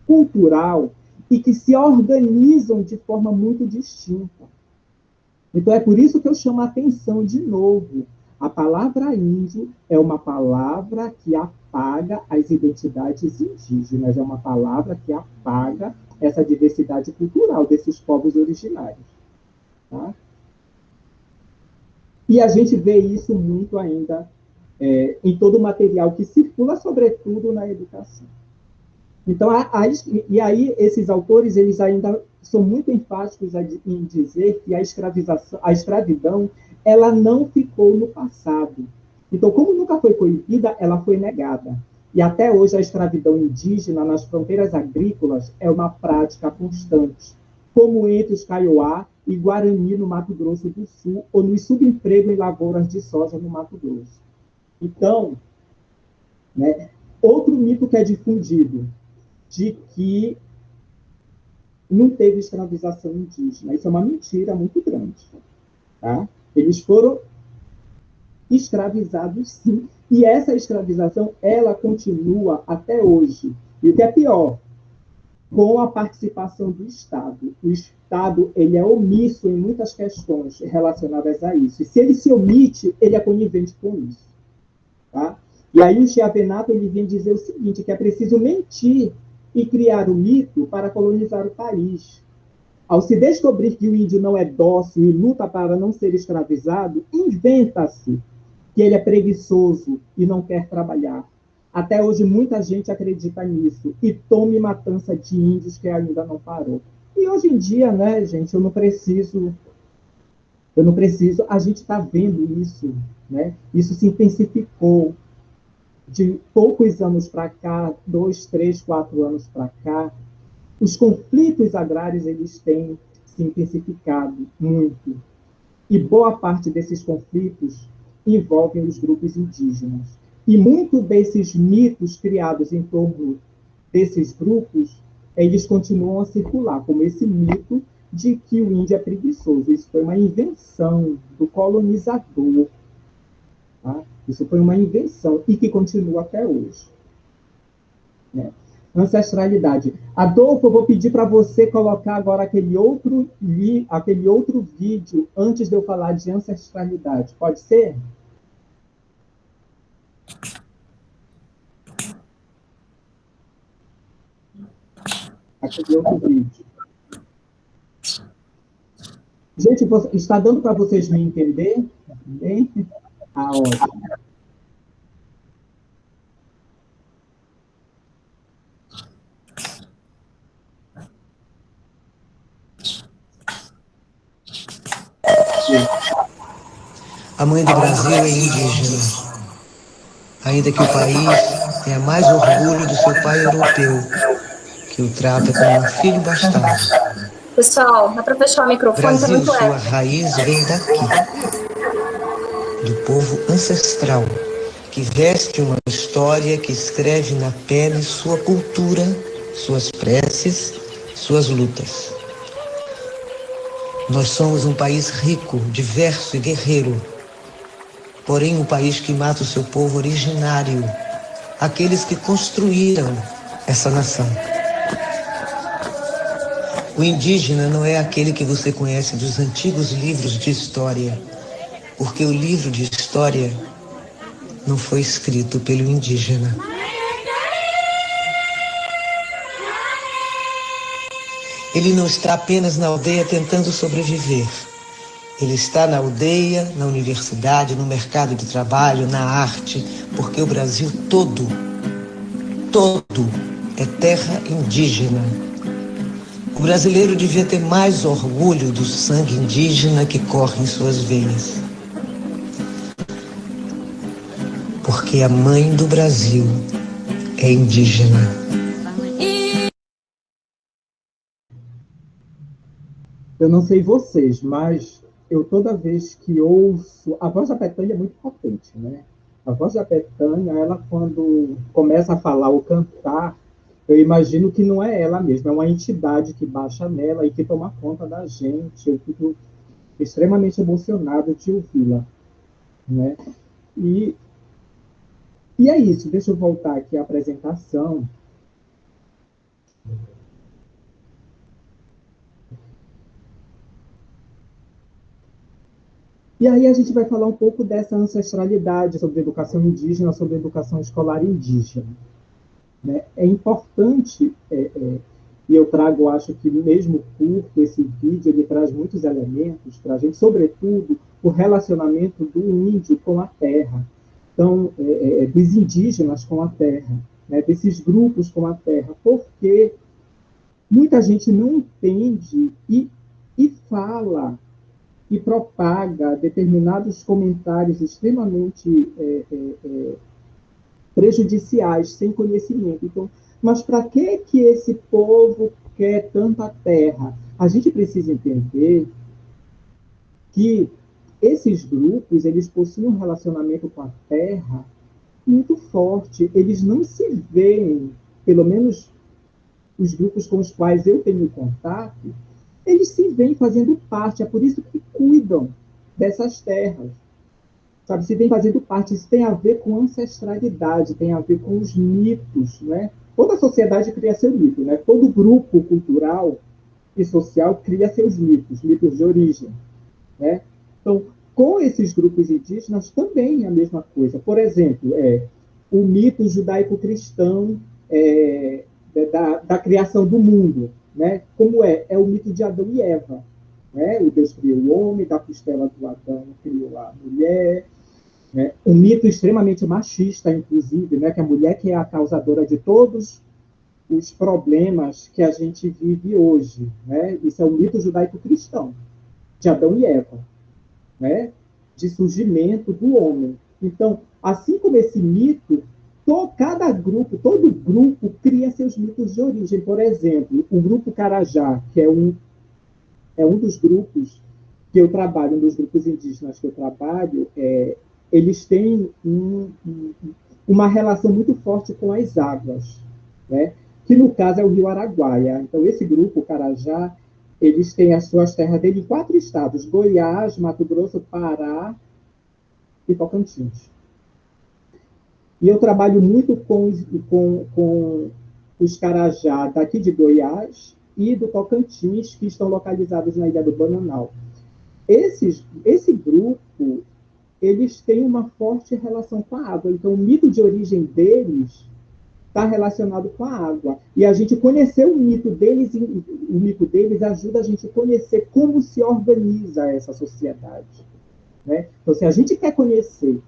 cultural e que se organizam de forma muito distinta. Então, é por isso que eu chamo a atenção de novo. A palavra índio é uma palavra que apaga as identidades indígenas, é uma palavra que apaga essa diversidade cultural desses povos originários. Tá? E a gente vê isso muito ainda em todo o material que circula, sobretudo na educação. Então, e aí esses autores eles ainda são muito enfáticos em dizer que a escravidão ela não ficou no passado. Então, como nunca foi proibida, ela foi negada. E até hoje a escravidão indígena nas fronteiras agrícolas é uma prática constante, como entre os Kaiowá e Guarani, no Mato Grosso do Sul, ou no subemprego em lavouras de soja, no Mato Grosso. Então, né, outro mito que é difundido, de que não teve escravização indígena. Isso é uma mentira muito grande. Tá? Eles foram escravizados, sim, e essa escravização, ela continua até hoje. E o que é pior, com a participação do Estado. O Estado, ele é omisso em muitas questões relacionadas a isso. E se ele se omite, ele é conivente com isso. Tá? E aí o Chiavenato, ele vem dizer o seguinte, que é preciso mentir e criar o mito para colonizar o país. Ao se descobrir que o índio não é dócil e luta para não ser escravizado, inventa-se que ele é preguiçoso e não quer trabalhar. Até hoje, muita gente acredita nisso. E tome matança de índios que ainda não parou. E hoje em dia, né, gente, eu não preciso, a gente está vendo isso, né? Isso se intensificou de poucos anos para cá, 2, 3, 4 anos para cá. Os conflitos agrários, eles têm se intensificado muito. E boa parte desses conflitos envolvem os grupos indígenas. E muito desses mitos criados em torno desses grupos, eles continuam a circular, como esse mito de que o índio é preguiçoso. Isso foi uma invenção do colonizador. Tá? Isso foi uma invenção e que continua até hoje. Né? Ancestralidade. Adolfo, eu vou pedir para você colocar agora aquele outro vídeo antes de eu falar de ancestralidade. Pode ser? Aquele outro vídeo. Gente, está dando para vocês me entender? Bem? Ah, ótimo. A mãe do Brasil é indígena, ainda que o país tenha mais orgulho do seu pai europeu, que o trata como um filho bastardo. Pessoal, dá para fechar o microfone? Brasil, sua raiz vem daqui, do povo ancestral, que veste uma história, que escreve na pele sua cultura, suas preces, suas lutas. Nós somos um país rico, diverso e guerreiro, porém um país que mata o seu povo originário, aqueles que construíram essa nação. O indígena não é aquele que você conhece dos antigos livros de história, porque o livro de história não foi escrito pelo indígena. Ele não está apenas na aldeia tentando sobreviver. Ele está na aldeia, na universidade, no mercado de trabalho, na arte, porque o Brasil todo é terra indígena. O brasileiro devia ter mais orgulho do sangue indígena que corre em suas veias. Porque a mãe do Brasil é indígena. Eu não sei vocês, mas eu toda vez que ouço... A voz da Betânia é muito potente, né? A voz da Betânia, ela quando começa a falar ou cantar, eu imagino que não é ela mesma, é uma entidade que baixa nela e que toma conta da gente. Eu fico extremamente emocionado de ouvi-la, né? E é isso, deixa eu voltar aqui à apresentação. E aí a gente vai falar um pouco dessa ancestralidade, sobre educação indígena, sobre educação escolar indígena. Né? É importante, e eu trago, acho que mesmo curto, esse vídeo, ele traz muitos elementos para a gente, sobretudo o relacionamento do índio com a terra, então, dos indígenas com a terra, né? Desses grupos com a terra, porque muita gente não entende e fala e propaga determinados comentários extremamente prejudiciais, sem conhecimento. Então, mas para que esse povo quer tanta terra? a gente precisa entender que esses grupos, eles possuem um relacionamento com a Terra muito forte. Eles não se veem, pelo menos os grupos com os quais eu tenho contato, eles se veem fazendo parte, é por isso que cuidam dessas terras. Sabe, se vem fazendo parte, isso tem a ver com ancestralidade, tem a ver com os mitos, né? Toda sociedade cria seu mito, né? Todo grupo cultural e social cria seus mitos, mitos de origem, né? Então, com esses grupos indígenas também é a mesma coisa. Por exemplo, o mito judaico-cristão da criação do mundo, né? Como é o mito de Adão e Eva, né? O Deus criou o homem, da costela do Adão criou a mulher, né? Um mito extremamente machista, inclusive, né? Que a mulher que é a causadora de todos os problemas que a gente vive hoje, né? Isso é o mito judaico-cristão, de Adão e Eva, né? De surgimento do homem. Então, assim como esse mito, todo grupo cria seus mitos de origem. Por exemplo, o grupo Carajá, que é um dos grupos que eu trabalho, um dos grupos indígenas que eu trabalho, eles têm uma relação muito forte com as águas, né? Que no caso é o Rio Araguaia. Então, esse grupo, Carajá, eles têm as suas terras dele em 4 estados: Goiás, Mato Grosso, Pará e Tocantins. E eu trabalho muito com os Carajá daqui de Goiás e do Tocantins, que estão localizados na Ilha do Bananal. Esse grupo, eles têm uma forte relação com a água. Então, o mito de origem deles está relacionado com a água. E a gente conhecer o mito deles ajuda a gente a conhecer como se organiza essa sociedade, né? Então, se a gente quer conhecer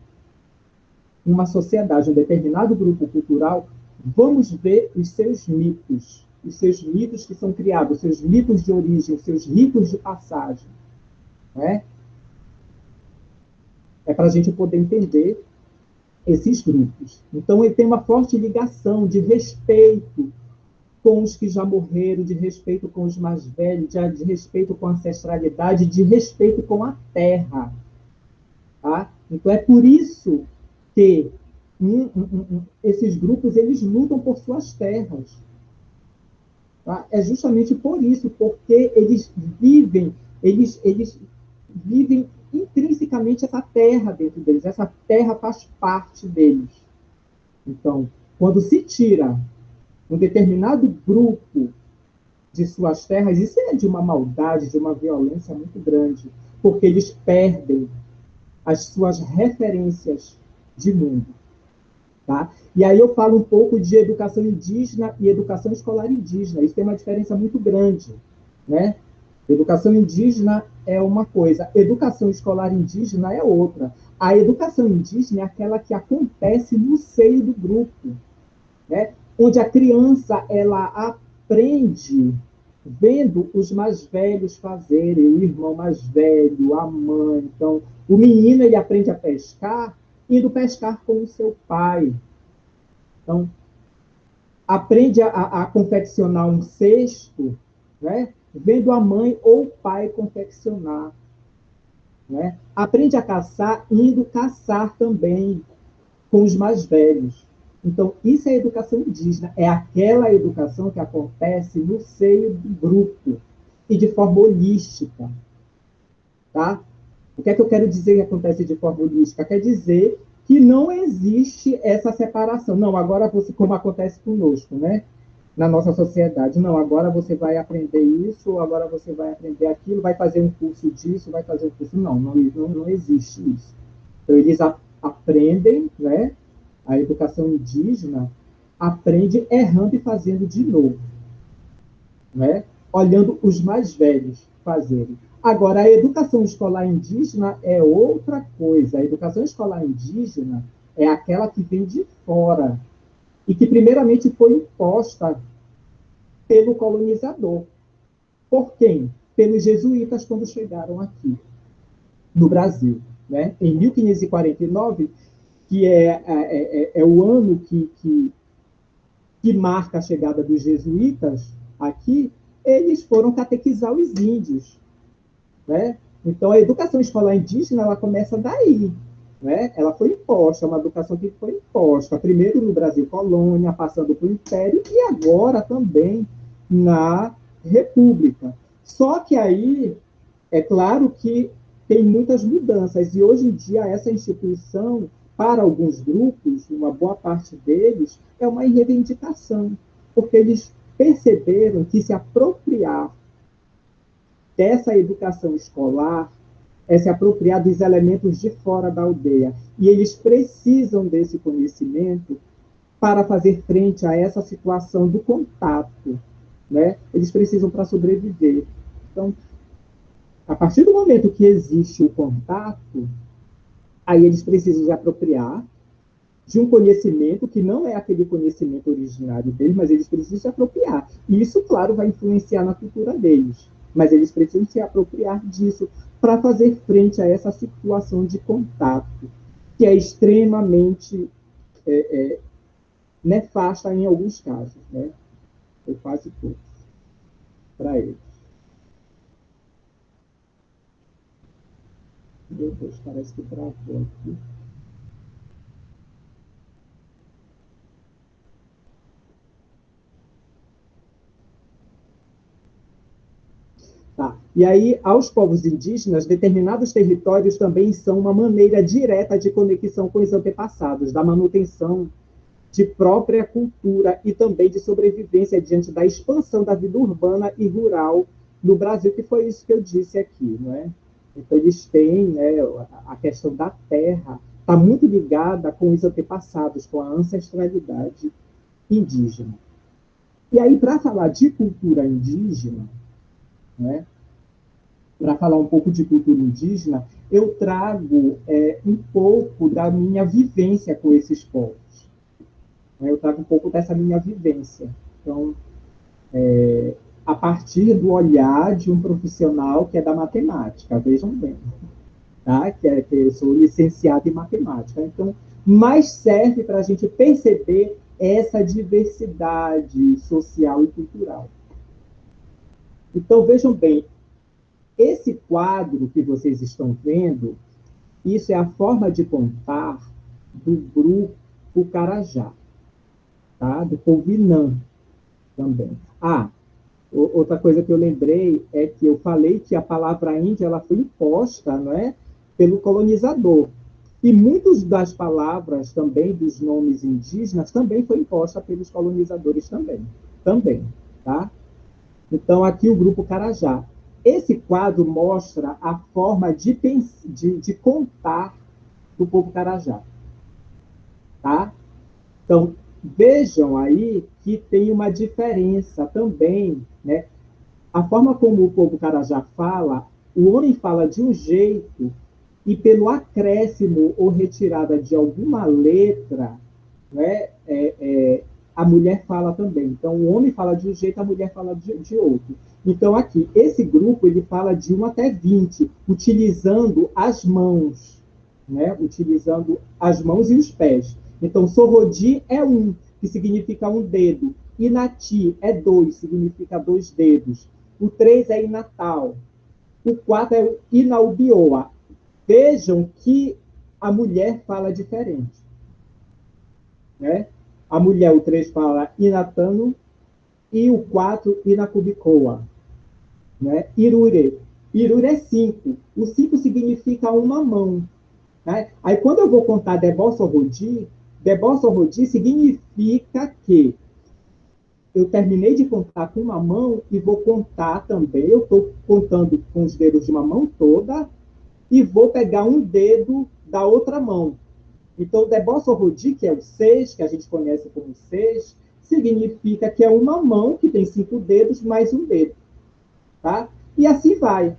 uma sociedade, um determinado grupo cultural, vamos ver os seus mitos que são criados, os seus mitos de origem, os seus ritos de passagem, né? É para a gente poder entender esses grupos. Então, ele tem uma forte ligação de respeito com os que já morreram, de respeito com os mais velhos, de respeito com a ancestralidade, de respeito com a terra. Tá? Então, é por isso que esses grupos, eles lutam por suas terras. Tá? É justamente por isso, porque eles vivem intrinsecamente essa terra dentro deles, essa terra faz parte deles. Então, quando se tira um determinado grupo de suas terras, isso é de uma maldade, de uma violência muito grande, porque eles perdem as suas referências de mundo. Tá? E aí eu falo um pouco de educação indígena e educação escolar indígena. Isso tem uma diferença muito grande, né? Educação indígena é uma coisa, educação escolar indígena é outra. A educação indígena é aquela que acontece no seio do grupo, né? Onde a criança ela aprende vendo os mais velhos fazerem, o irmão mais velho, a mãe. Então, o menino ele aprende a pescar indo pescar com o seu pai. Então, aprende a confeccionar um cesto, né? Vendo a mãe ou o pai confeccionar, né? Aprende a caçar indo caçar também com os mais velhos. Então, isso é educação indígena, é aquela educação que acontece no seio do grupo e de forma holística. Tá? O que é que eu quero dizer que acontece de forma holística? Quer dizer que não existe essa separação. Não, agora você, como acontece conosco, né? Na nossa sociedade. Não, agora você vai aprender isso, agora você vai aprender aquilo, vai fazer um curso disso, vai fazer um curso... Não existe isso. Então, eles aprendem, né? A educação indígena aprende errando e fazendo de novo, né? Olhando os mais velhos fazerem. Agora, a educação escolar indígena é outra coisa. A educação escolar indígena é aquela que vem de fora e que, primeiramente, foi imposta pelo colonizador. Por quem? Pelos jesuítas, quando chegaram aqui, no Brasil, né? Em 1549, que é o ano que marca a chegada dos jesuítas aqui, eles foram catequizar os índios, né? Então, a educação escolar indígena, ela começa daí, né? Ela foi imposta, uma educação que foi imposta, primeiro no Brasil colônia, passando para o Império, e agora também na República. Só que aí, é claro que tem muitas mudanças, e hoje em dia essa instituição, para alguns grupos, uma boa parte deles, é uma reivindicação, porque eles perceberam que se apropriar dessa educação escolar é se apropriar dos elementos de fora da aldeia. E eles precisam desse conhecimento para fazer frente a essa situação do contato, né? Eles precisam para sobreviver. Então, a partir do momento que existe o contato, aí eles precisam se apropriar de um conhecimento que não é aquele conhecimento originário deles, mas eles precisam se apropriar. E isso, claro, vai influenciar na cultura deles. Mas eles precisam se apropriar disso para fazer frente a essa situação de contato, que é extremamente nefasta em alguns casos, né? Ou quase todos, para eles. Meu Deus, parece que travou aqui. Tá. E aí, aos povos indígenas, determinados territórios também são uma maneira direta de conexão com os antepassados, da manutenção de própria cultura e também de sobrevivência diante da expansão da vida urbana e rural no Brasil, que foi isso que eu disse aqui, não é? Então, eles têm, né, a questão da terra, está muito ligada com os antepassados, com a ancestralidade indígena. E aí, para falar de cultura indígena, né, para falar um pouco de cultura indígena, eu trago um pouco da minha vivência com esses povos. Eu trago um pouco dessa minha vivência. Então, a partir do olhar de um profissional que é da matemática, vejam bem, tá? Que eu sou licenciado em matemática. Então, mais serve para a gente perceber essa diversidade social e cultural. Então, vejam bem, esse quadro que vocês estão vendo, isso é a forma de contar do grupo Carajá, tá? Do povo Inã também. Outra coisa que eu lembrei é que eu falei que a palavra índia ela foi imposta, não é, pelo colonizador. E muitas das palavras também, dos nomes indígenas, também foi imposta pelos colonizadores também, tá? Então, aqui o grupo Carajá. Esse quadro mostra a forma de contar do povo Carajá, tá? Então, vejam aí que tem uma diferença também, né? A forma como o povo Carajá fala, o homem fala de um jeito e pelo acréscimo ou retirada de alguma letra, né, a mulher fala também. Então, o homem fala de um jeito, a mulher fala de outro. Então, aqui, esse grupo, ele fala de 1 até 20, utilizando as mãos, né? Utilizando as mãos e os pés. Então, Sorodi é 1, que significa 1 dedo. Inati é 2, significa 2 dedos. O 3 é Inatal. O 4 é Inaubioa. Vejam que a mulher fala diferente, né? A mulher, o 3 fala Inatano, e o 4, Inacubicoa, né? Irure. Irure é 5. O 5 significa uma mão, né? Aí, quando eu vou contar Debó Sorodi significa que eu terminei de contar com uma mão e vou contar também, eu estou contando com os dedos de uma mão toda e vou pegar um dedo da outra mão. Então, Debó Sorodi, que é o 6, que a gente conhece como 6, significa que é uma mão que tem 5 dedos mais um dedo, tá? E assim vai.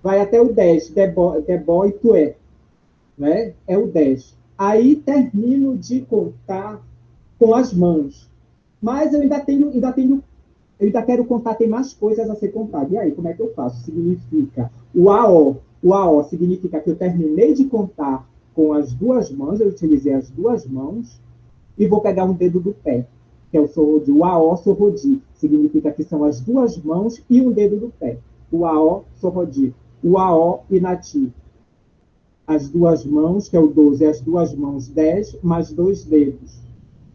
Vai até o 10, Debó e Tué, né? É o 10. Aí termino de contar com as mãos. Mas eu ainda quero contar, tem mais coisas a ser contadas. E aí, como é que eu faço? Significa o AO. O AO significa que eu terminei de contar com as 2 mãos, eu utilizei as 2 mãos, e vou pegar um dedo do pé, que é o Sorodi, o AO Sorodi. significa que são as duas mãos e um dedo do pé. O AO, Sorodi. O AO, Inati. As duas mãos, que é o 12, as duas mãos 10, mais 2 dedos.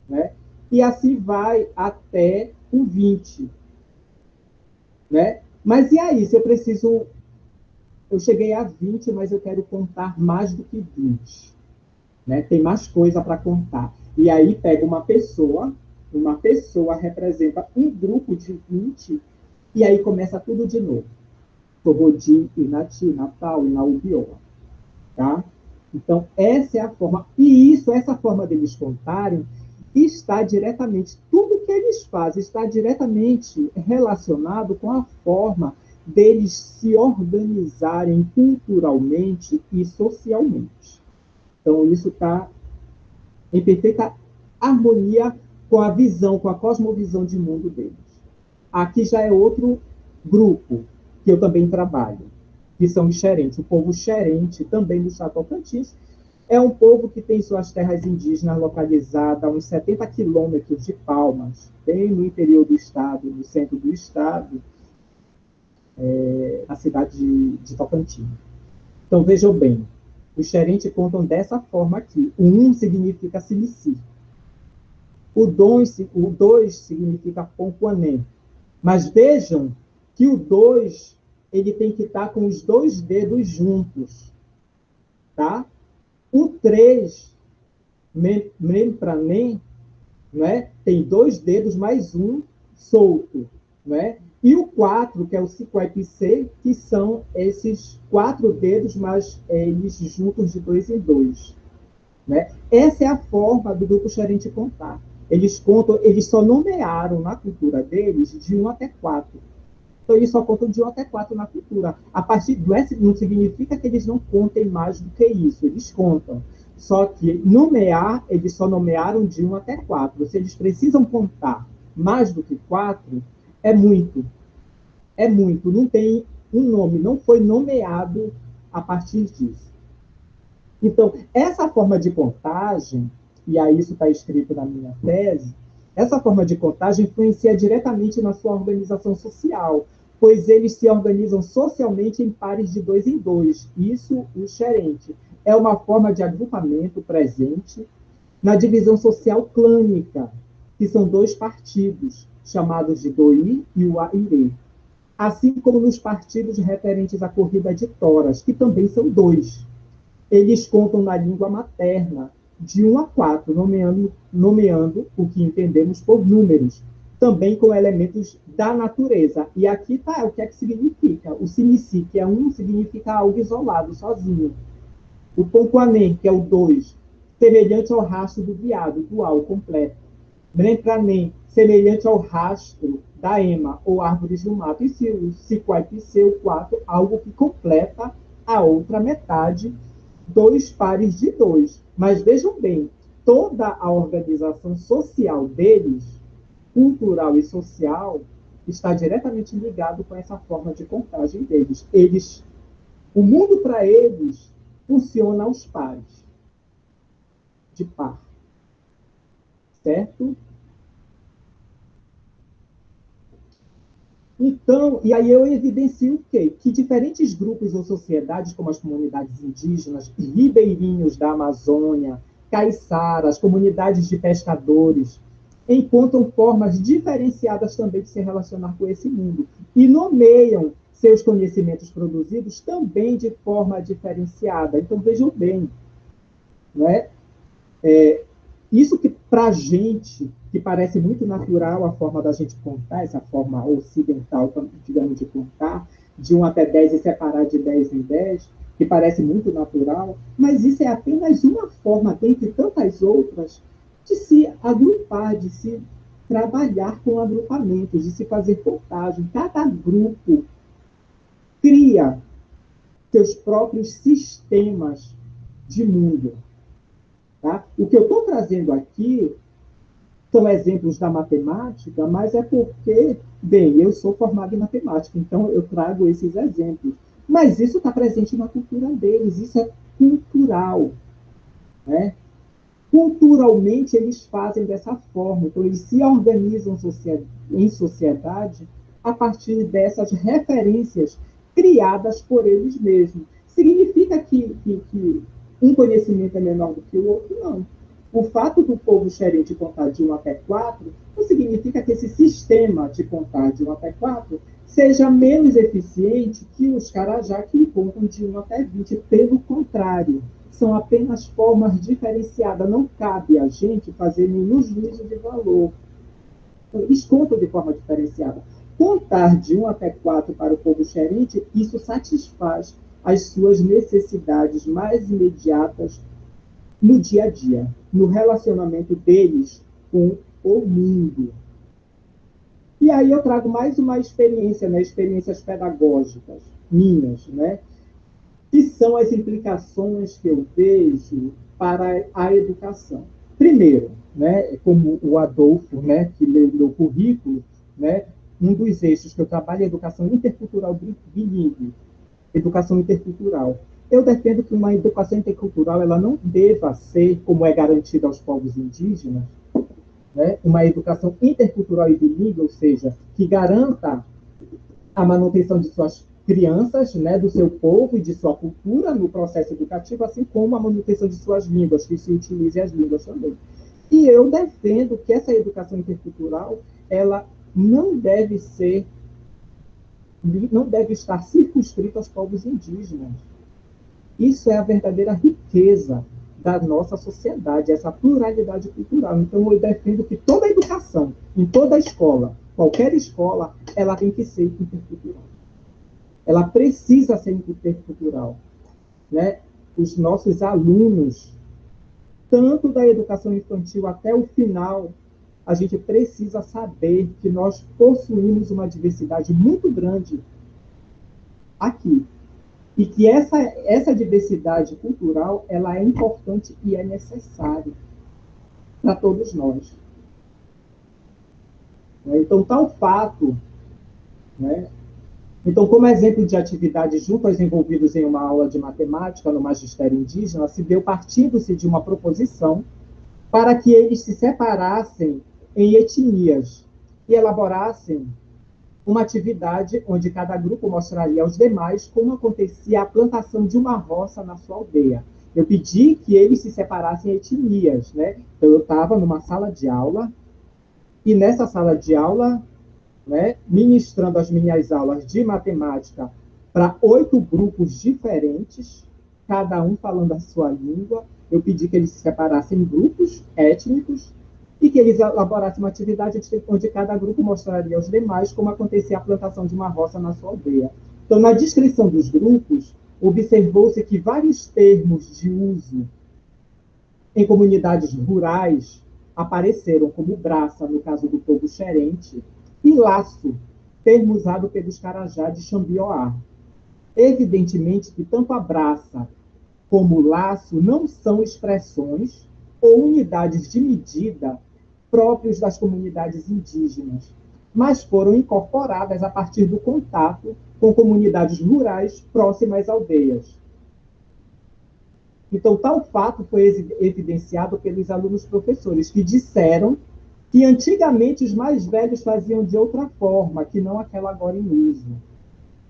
Né? E assim vai até o 20. Né? Mas e aí, se eu preciso... Eu cheguei a 20, mas eu quero contar mais do que 20. Né? Tem mais coisa para contar. E aí pega uma pessoa representa um grupo de 20, e aí começa tudo de novo. Sorodi, Inati, Natal, Inaubioa. Tá? Então, essa é a forma. E essa forma deles contarem, está diretamente, tudo que eles fazem está diretamente relacionado com a forma deles se organizarem culturalmente e socialmente. Então, isso está em perfeita harmonia com a visão, com a cosmovisão de mundo deles. Aqui já é outro grupo que eu também trabalho, que são os xerentes. O povo xerente, também do Chato Tocantins, é um povo que tem suas terras indígenas localizadas a uns 70 quilômetros de Palmas, bem no interior do estado, no centro do estado, na cidade de Tocantins. Então, vejam bem, os xerentes contam dessa forma aqui. O 1 significa Silici. O 2 significa Ponquané. Mas vejam que o 2 ele tem que estar com os 2 dedos juntos. Tá? O 3, Mempranem, né, tem 2 dedos mais um solto. Né? E o 4, que é o Siquaipicê, que são esses 4 dedos, mas eles juntos de 2 em 2. Né? Essa é a forma do grupo xerente contar. Eles contam, eles só nomearam na cultura deles de 1 até 4. Então, eles só contam de 1 até 4 na cultura. A partir do S não significa que eles não contem mais do que isso. Eles contam. Só que nomear, eles só nomearam de 1 até 4. Se eles precisam contar mais do que 4, é muito. É muito. Não tem um nome. Não foi nomeado a partir disso. Então, essa forma de contagem, e aí isso está escrito na minha tese, essa forma de contagem influencia diretamente na sua organização social, pois eles se organizam socialmente em pares de 2 em 2. Isso, o xerente. É uma forma de agrupamento presente na divisão social clânica, que são 2 partidos, chamados de Doi e o Aire, assim como nos partidos referentes à corrida de toras, que também são 2. Eles contam na língua materna, de 1 a 4, nomeando o que entendemos por números, também com elementos da natureza. E aqui está o que é que significa. O Sinici, que é 1, significa algo isolado, sozinho. O Ponquané, que é o 2, semelhante ao rastro do veado, dual, completo. Brempranem, semelhante ao rastro da ema, ou árvores do mato. E o Siquaipicê, o 4, algo que completa a outra metade, 2 pares de 2. Mas vejam bem, toda a organização social deles, cultural e social, está diretamente ligado com essa forma de contagem deles. O mundo para eles funciona aos pares, de par. Certo? Então, e aí eu evidencio o quê? Que diferentes grupos ou sociedades, como as comunidades indígenas, ribeirinhos da Amazônia, caiçaras, comunidades de pescadores, encontram formas diferenciadas também de se relacionar com esse mundo e nomeiam seus conhecimentos produzidos também de forma diferenciada. Então, vejam bem, não é? Isso que, para a gente, que parece muito natural a forma da gente contar, essa forma ocidental, digamos, de contar, de 1 até 10 e separar de 10 em 10, que parece muito natural, mas isso é apenas uma forma, dentre tantas outras, de se agrupar, de se trabalhar com agrupamentos, de se fazer contagem. Cada grupo cria seus próprios sistemas de mundo. Tá? O que eu estou trazendo aqui são exemplos da matemática, mas é porque, bem, eu sou formado em matemática, então eu trago esses exemplos. Mas isso está presente na cultura deles, isso é cultural. Né? culturalmente eles fazem dessa forma, então eles se organizam em sociedade a partir dessas referências criadas por eles mesmos. Significa que um conhecimento é menor do que o outro? Não. O fato do povo xerente contar de 1 até 4 não significa que esse sistema de contar de 1 até 4 seja menos eficiente que os carajá que contam de 1 até 20. Pelo contrário, são apenas formas diferenciadas. Não cabe a gente fazer nenhum juízo de valor. Eles contam de forma diferenciada. Contar de 1 até 4 para o povo xerente, isso satisfaz as suas necessidades mais imediatas no dia a dia, no relacionamento deles com o mundo. E aí eu trago mais uma experiência, né, experiências pedagógicas minhas, né, que são as implicações que eu vejo para a educação. Primeiro, né, como o Adolfo, né, que leu o meu currículo, né, um dos eixos que eu trabalho é educação intercultural bilíngue, educação intercultural. Eu defendo que uma educação intercultural ela não deva ser, como é garantida aos povos indígenas, né, uma educação intercultural e bilíngue, ou seja, que garanta a manutenção de suas crianças, né, do seu povo e de sua cultura no processo educativo, assim como a manutenção de suas línguas, que se utilize as línguas também. E eu defendo que essa educação intercultural ela não deve estar circunscrita aos povos indígenas. Isso é a verdadeira riqueza da nossa sociedade, essa pluralidade cultural. Então, eu defendo que toda educação, em toda escola, qualquer escola, ela tem que ser intercultural. Ela precisa ser intercultural, né? Os nossos alunos, tanto da educação infantil até o final, a gente precisa saber que nós possuímos uma diversidade muito grande aqui. E que essa diversidade cultural ela é importante e é necessária para todos nós. Então, tal fato, né? Então, como exemplo de atividade junto aos envolvidos em uma aula de matemática no magistério indígena, se deu partindo-se de uma proposição para que eles se separassem em etnias e elaborassem uma atividade onde cada grupo mostraria aos demais como acontecia a plantação de uma roça na sua aldeia. Eu pedi que eles se separassem em etnias, né? Então, eu estava numa sala de aula, e nessa sala de aula, né, ministrando as minhas aulas de matemática para 8 grupos diferentes, cada um falando a sua língua, eu pedi que eles se separassem em grupos étnicos, e que eles elaborassem uma atividade onde cada grupo mostraria aos demais como acontecia a plantação de uma roça na sua aldeia. Então, na descrição dos grupos, observou-se que vários termos de uso em comunidades rurais apareceram, como braça, no caso do povo xerente, e laço, termo usado pelos carajá de Xambioá. Evidentemente que tanto a braça como o laço não são expressões ou unidades de medida próprios das comunidades indígenas, mas foram incorporadas a partir do contato com comunidades rurais próximas às aldeias. Então, tal fato foi evidenciado pelos alunos professores, que disseram que antigamente os mais velhos faziam de outra forma, que não aquela agora em uso.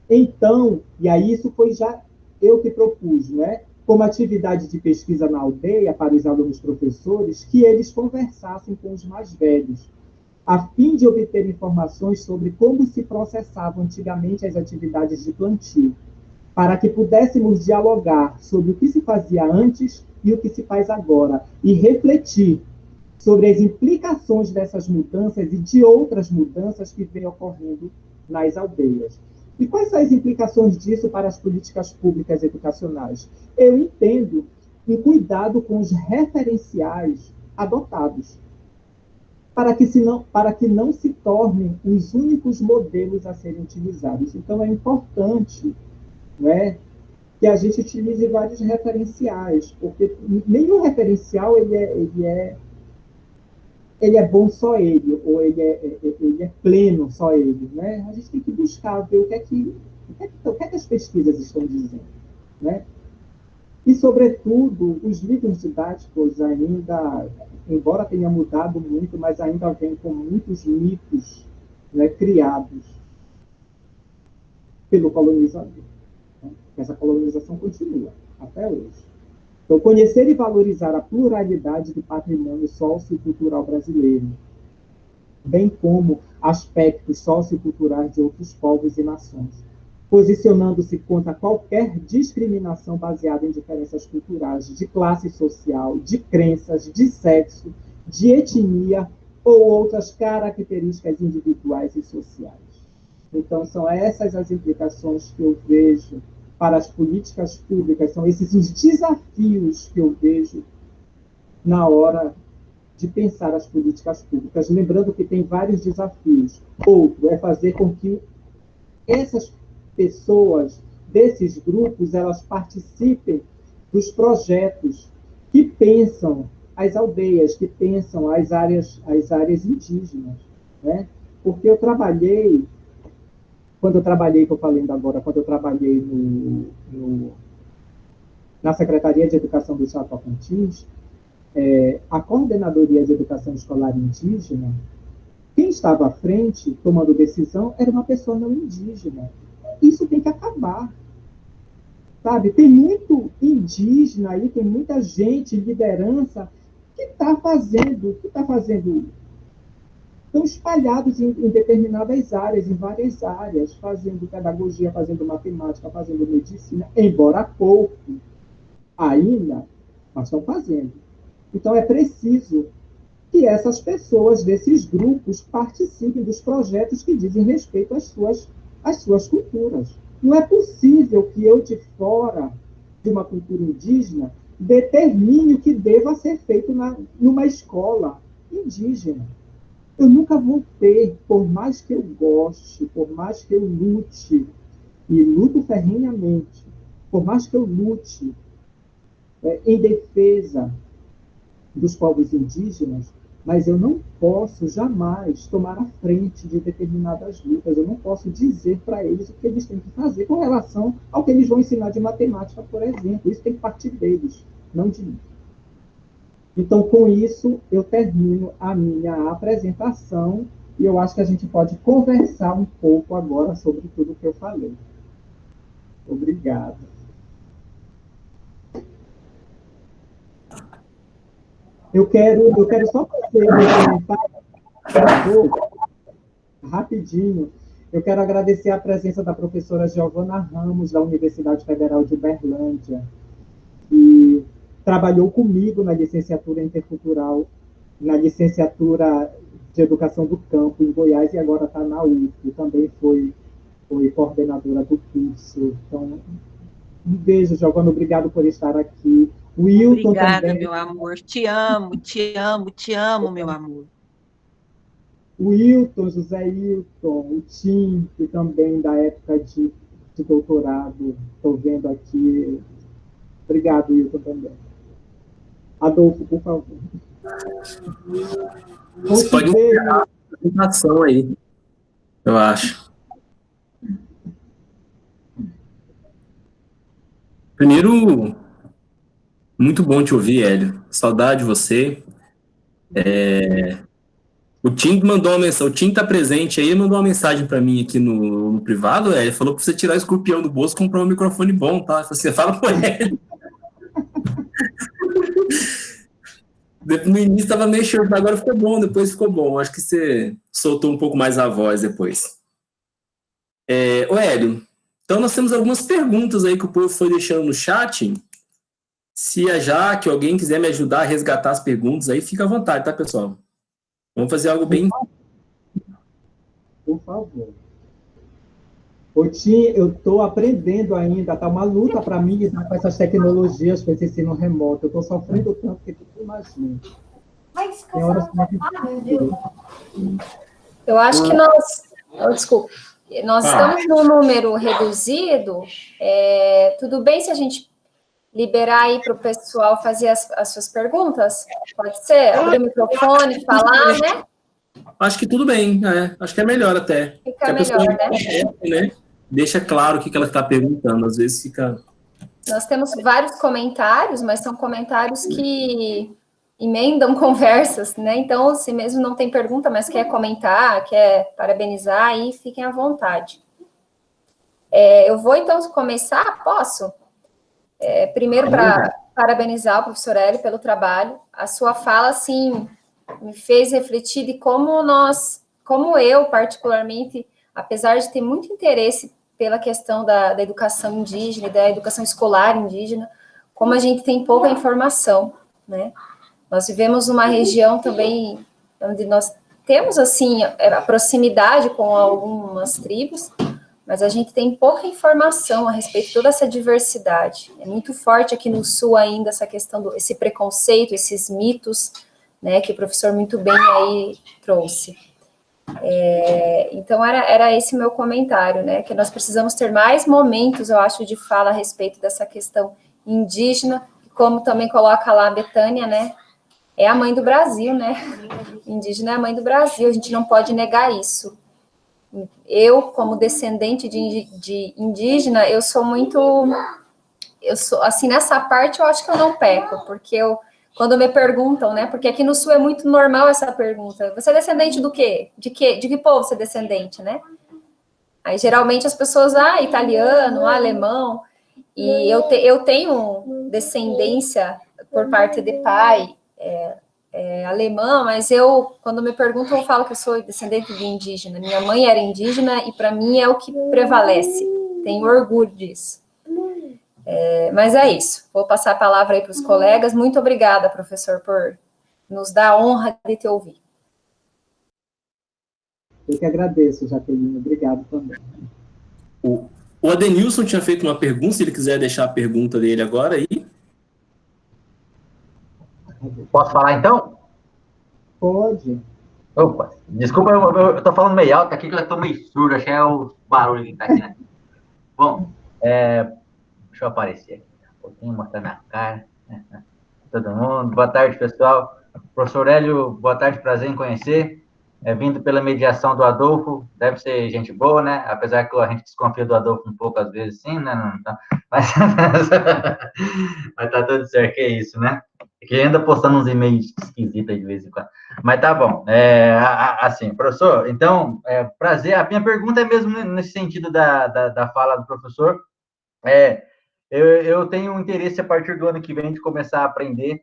Então, e aí isso foi já eu que propus, né? Como atividade de pesquisa na aldeia para os alunos professores, que eles conversassem com os mais velhos, a fim de obter informações sobre como se processavam antigamente as atividades de plantio, para que pudéssemos dialogar sobre o que se fazia antes e o que se faz agora, e refletir sobre as implicações dessas mudanças e de outras mudanças que vêm ocorrendo nas aldeias. E quais são as implicações disso para as políticas públicas educacionais? Eu entendo um cuidado com os referenciais adotados, para que não se tornem os únicos modelos a serem utilizados. Então, é importante, né, que a gente utilize vários referenciais, porque nenhum referencial ele é bom só ele, ou ele é pleno só ele, né? A gente tem que buscar ver o que é que as pesquisas estão dizendo, né? E, sobretudo, os livros didáticos ainda, embora tenha mudado muito, mas ainda vem com muitos mitos, né, criados pelo colonizador. Né? Essa colonização continua até hoje. Então, conhecer e valorizar a pluralidade do patrimônio sociocultural brasileiro, bem como aspectos socioculturais de outros povos e nações, posicionando-se contra qualquer discriminação baseada em diferenças culturais, de classe social, de crenças, de sexo, de etnia ou outras características individuais e sociais. Então, são essas as implicações que eu vejo para as políticas públicas, são esses os desafios que eu vejo na hora de pensar as políticas públicas, lembrando que tem vários desafios. Outro é fazer com que essas pessoas, desses grupos, elas participem dos projetos que pensam as aldeias, que pensam as áreas indígenas, né? Porque eu trabalhei, quando eu trabalhei, que eu falei ainda agora, quando eu trabalhei na Secretaria de Educação do Estado de Tocantins, a Coordenadoria de Educação Escolar Indígena, quem estava à frente, tomando decisão, era uma pessoa não indígena. Isso tem que acabar. Sabe? Tem muito indígena aí, tem muita gente, liderança, que está fazendo, estão espalhados em determinadas áreas, em várias áreas, fazendo pedagogia, fazendo matemática, fazendo medicina, embora pouco ainda, mas estão fazendo. Então, é preciso que essas pessoas desses grupos participem dos projetos que dizem respeito às suas culturas. Não é possível que eu, de fora de uma cultura indígena, determine o que deva ser feito numa escola indígena. Eu nunca vou ter, por mais que eu goste, por mais que eu lute, e luto ferrenhamente, por mais que eu lute em defesa dos povos indígenas, mas eu não posso jamais tomar a frente de determinadas lutas, eu não posso dizer para eles o que eles têm que fazer com relação ao que eles vão ensinar de matemática, por exemplo. Isso tem que partir deles, não de mim. Então, com isso, eu termino a minha apresentação e eu acho que a gente pode conversar um pouco agora sobre tudo o que eu falei. Obrigado. Eu quero só fazer um comentário rapidinho. Eu quero agradecer a presença da professora Giovana Ramos, da Universidade Federal de Uberlândia, que trabalhou comigo na licenciatura intercultural, na licenciatura de Educação do Campo, em Goiás, e agora está na UF. Também foi coordenadora do curso. Então, um beijo, Giovana, obrigado por estar aqui. O Wilton Obrigada, também. meu amor. Te amo, te amo, te amo, meu amor. O Wilton, José Wilton, o Tim, que também da época de doutorado, estou vendo aqui. Obrigado, Wilton, também. Adolfo, por favor. Você pode encerrar a apresentação aí, eu acho. Primeiro, muito bom te ouvir, Hélio. Saudade de você. O Tim mandou uma mensagem, o Tim está presente aí, mandou uma mensagem para mim aqui no privado, Hélio. Falou para você tirar o escorpião do bolso e comprar um microfone bom, tá? Você fala com ele. No início estava meio short, agora ficou bom, depois ficou bom. Acho que você soltou um pouco mais a voz depois. Ô, Hélio, então nós temos algumas perguntas aí que o povo foi deixando no chat. Se a Jaque, alguém quiser me ajudar a resgatar as perguntas aí, fica à vontade, tá, pessoal? Vamos fazer algo bem... Por favor. Ô, Tim, eu estou aprendendo ainda, tá uma luta para mim lidar com essas tecnologias, com esse ensino remoto. Eu estou sofrendo tanto que tu imagina. Tem horas que eu acho que nós estamos num número reduzido. Tudo bem se a gente liberar aí para o pessoal fazer as suas perguntas? Pode ser? Abrir o microfone, falar, né? Acho que tudo bem, acho que é melhor até. Fica melhor, né? Deixa claro o que ela está perguntando, às vezes fica Nós temos vários comentários, mas são comentários que emendam conversas, né? Então, se mesmo não tem pergunta, mas quer comentar, quer parabenizar, aí fiquem à vontade. Eu vou, então, começar? Posso? Primeiro, para parabenizar o professor Hélio pelo trabalho. A sua fala, assim, me fez refletir de como eu, particularmente, apesar de ter muito interesse pela questão da educação indígena e da educação escolar indígena, como a gente tem pouca informação, né? Nós vivemos uma região também onde nós temos, assim, a proximidade com algumas tribos, mas a gente tem pouca informação a respeito de toda essa diversidade. É muito forte aqui no Sul ainda essa questão esse preconceito, esses mitos, né, que o professor muito bem aí trouxe. Então, era esse meu comentário, né, que nós precisamos ter mais momentos, eu acho, de fala a respeito dessa questão indígena, como também coloca lá a Betânia, né, é a mãe do Brasil, né, indígena é a mãe do Brasil, a gente não pode negar isso. Eu, como descendente de indígena, eu sou, assim, nessa parte eu acho que eu não peco, porque quando me perguntam, né, porque aqui no Sul é muito normal essa pergunta, você é descendente do quê? De que povo você é descendente, né? Aí, geralmente, as pessoas, italiano, alemão, e eu tenho descendência por parte de pai, alemã, mas quando me perguntam, eu falo que eu sou descendente de indígena. Minha mãe era indígena e, para mim, é o que prevalece. Tenho orgulho disso. Mas é isso. Vou passar a palavra aí para os colegas. Muito obrigada, professor, por nos dar a honra de te ouvir. Eu que agradeço, Jaqueline. Obrigado também. O Adenilson tinha feito uma pergunta, se ele quiser deixar a pergunta dele agora aí. Posso falar, então? Pode. Opa, desculpa, eu tô falando meio alto aqui, que eu tô meio surdo, achei o barulho que tá aqui, né? Bom, deixa eu aparecer aqui um pouquinho, mostrar minha cara. Todo mundo, boa tarde, pessoal. Professor Hélio, boa tarde, prazer em conhecer. Vindo pela mediação do Adolfo, deve ser gente boa, né? Apesar que a gente desconfia do Adolfo um pouco às vezes, sim, né? Mas tá tudo certo, que é isso, né? Que anda postando uns e-mails esquisitos de vez em quando. Mas tá bom. Assim, professor, então, prazer. A minha pergunta é mesmo nesse sentido da fala do professor. Eu tenho um interesse a partir do ano que vem de começar a aprender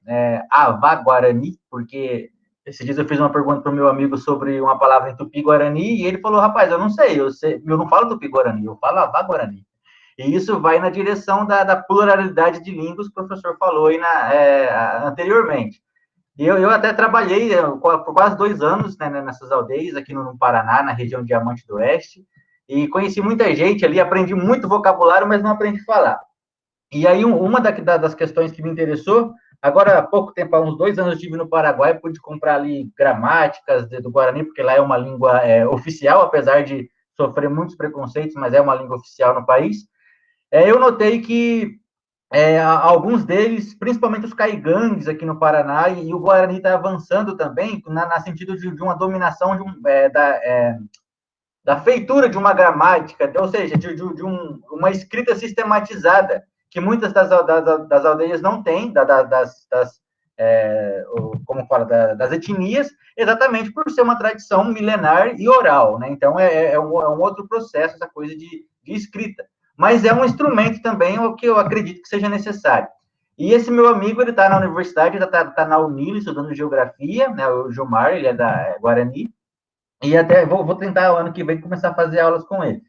Avá Guarani, porque esses dias eu fiz uma pergunta para o meu amigo sobre uma palavra em Tupi-Guarani, e ele falou, rapaz, eu não sei, eu não falo Tupi-Guarani, eu falo Avá Guarani. E isso vai na direção da pluralidade de línguas que o professor falou aí anteriormente. E eu até trabalhei por quase 2 anos, né, nessas aldeias aqui no Paraná, na região de Diamante do Oeste, e conheci muita gente ali, aprendi muito vocabulário, mas não aprendi a falar. E aí, uma das questões que me interessou, agora há pouco tempo, há uns 2 anos, eu estive no Paraguai, pude comprar ali gramáticas do Guarani, porque lá é uma língua oficial, apesar de sofrer muitos preconceitos, mas é uma língua oficial no país. Eu notei que alguns deles, principalmente os caigangues aqui no Paraná, e o Guarani está avançando também, na sentido de uma dominação da feitura de uma gramática, ou seja, de uma escrita sistematizada, que muitas das aldeias não têm, como fala, das etnias, exatamente por ser uma tradição milenar e oral, né? Então, é um outro processo, essa coisa de escrita. Mas é um instrumento também, o que eu acredito que seja necessário. E esse meu amigo, ele está na universidade, está na Unila, estudando geografia, né? O Gilmar, ele é da Guarani, e até vou tentar, o ano que vem, começar a fazer aulas com ele.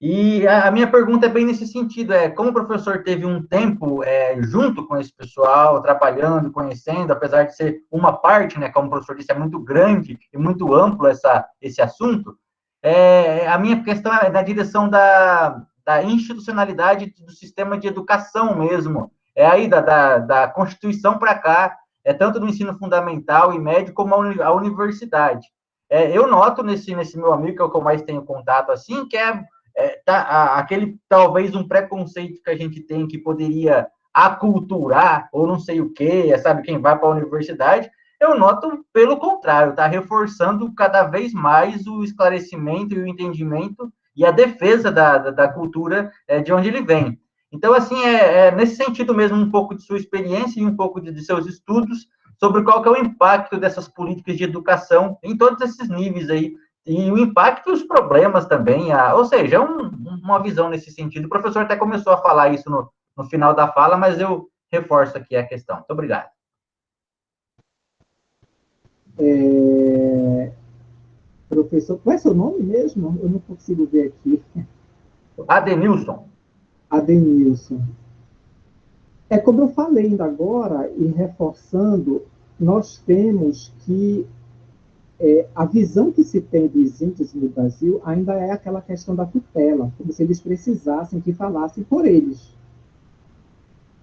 E a minha pergunta é bem nesse sentido, como o professor teve um tempo junto com esse pessoal, trabalhando, conhecendo, apesar de ser uma parte, né, como o professor disse, é muito grande e muito amplo esse assunto, a minha questão é na direção da institucionalidade do sistema de educação mesmo, aí da Constituição para cá, tanto no ensino fundamental e médio, como a universidade. Eu noto nesse meu amigo, que é o que eu mais tenho contato, assim, que aquele, talvez, um preconceito que a gente tem que poderia aculturar, ou não sei o quê, sabe, quem vai para a universidade, eu noto pelo contrário, está reforçando cada vez mais o esclarecimento e o entendimento e a defesa da cultura de onde ele vem. Então, assim, nesse sentido mesmo, um pouco de sua experiência e um pouco de seus estudos sobre qual que é o impacto dessas políticas de educação em todos esses níveis aí, e o impacto e os problemas também, ou seja, uma visão nesse sentido. O professor até começou a falar isso no final da fala, mas eu reforço aqui a questão. Muito obrigado. Professor, qual é seu nome mesmo? Eu não consigo ver aqui. Adenilson. Adenilson. É como eu falei ainda agora, e reforçando, nós temos que a visão que se tem dos índios no Brasil ainda é aquela questão da tutela, como se eles precisassem que falassem por eles.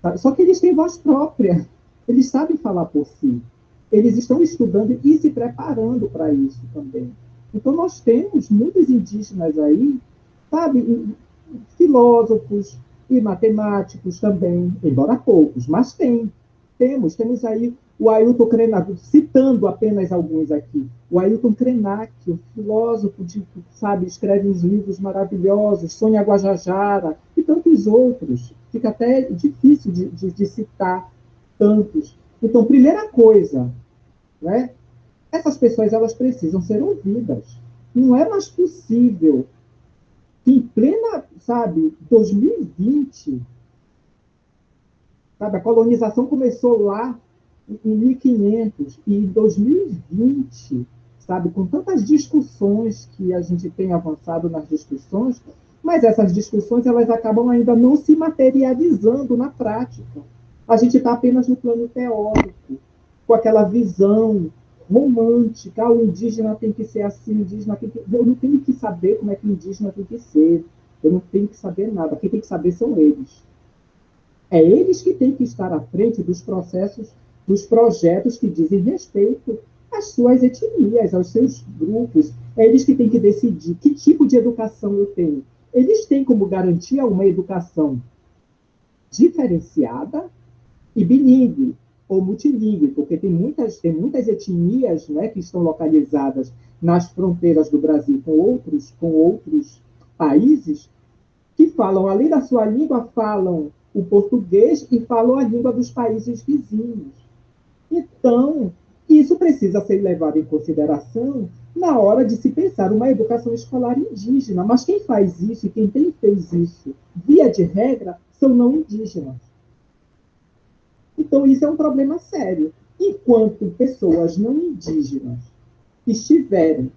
Tá? Só que eles têm voz própria, eles sabem falar por si. Eles estão estudando e se preparando para isso também. Então, nós temos muitos indígenas aí, sabe, filósofos e matemáticos também, embora poucos, mas temos aí o Ailton Krenak, citando apenas alguns aqui, o Ailton Krenak, o filósofo, sabe, escreve uns livros maravilhosos, Sônia Guajajara, e tantos outros, fica até difícil de citar tantos. Então, primeira coisa, né, essas pessoas elas precisam ser ouvidas. Não é mais possível que em plena, sabe, 2020, sabe, a colonização começou lá em 1500 e em 2020, sabe, com tantas discussões que a gente tem avançado nas discussões, mas essas discussões elas acabam ainda não se materializando na prática. A gente está apenas no plano teórico, com aquela visão romântica, o indígena tem que ser assim, o indígena tem que... Eu não tenho que saber como é que o indígena tem que ser, eu não tenho que saber nada, quem tem que saber são eles. É eles que têm que estar à frente dos processos, dos projetos que dizem respeito às suas etnias, aos seus grupos. É eles que têm que decidir que tipo de educação eu tenho. Eles têm como garantia uma educação diferenciada e bilíngue, ou multilíngue, porque tem muitas etnias, né, que estão localizadas nas fronteiras do Brasil com outros países, que falam, além da sua língua, falam o português e falam a língua dos países vizinhos. Então, isso precisa ser levado em consideração na hora de se pensar uma educação escolar indígena. Mas quem faz isso e quem fez isso, via de regra, são não indígenas. Então, isso é um problema sério. Enquanto pessoas não indígenas estiverem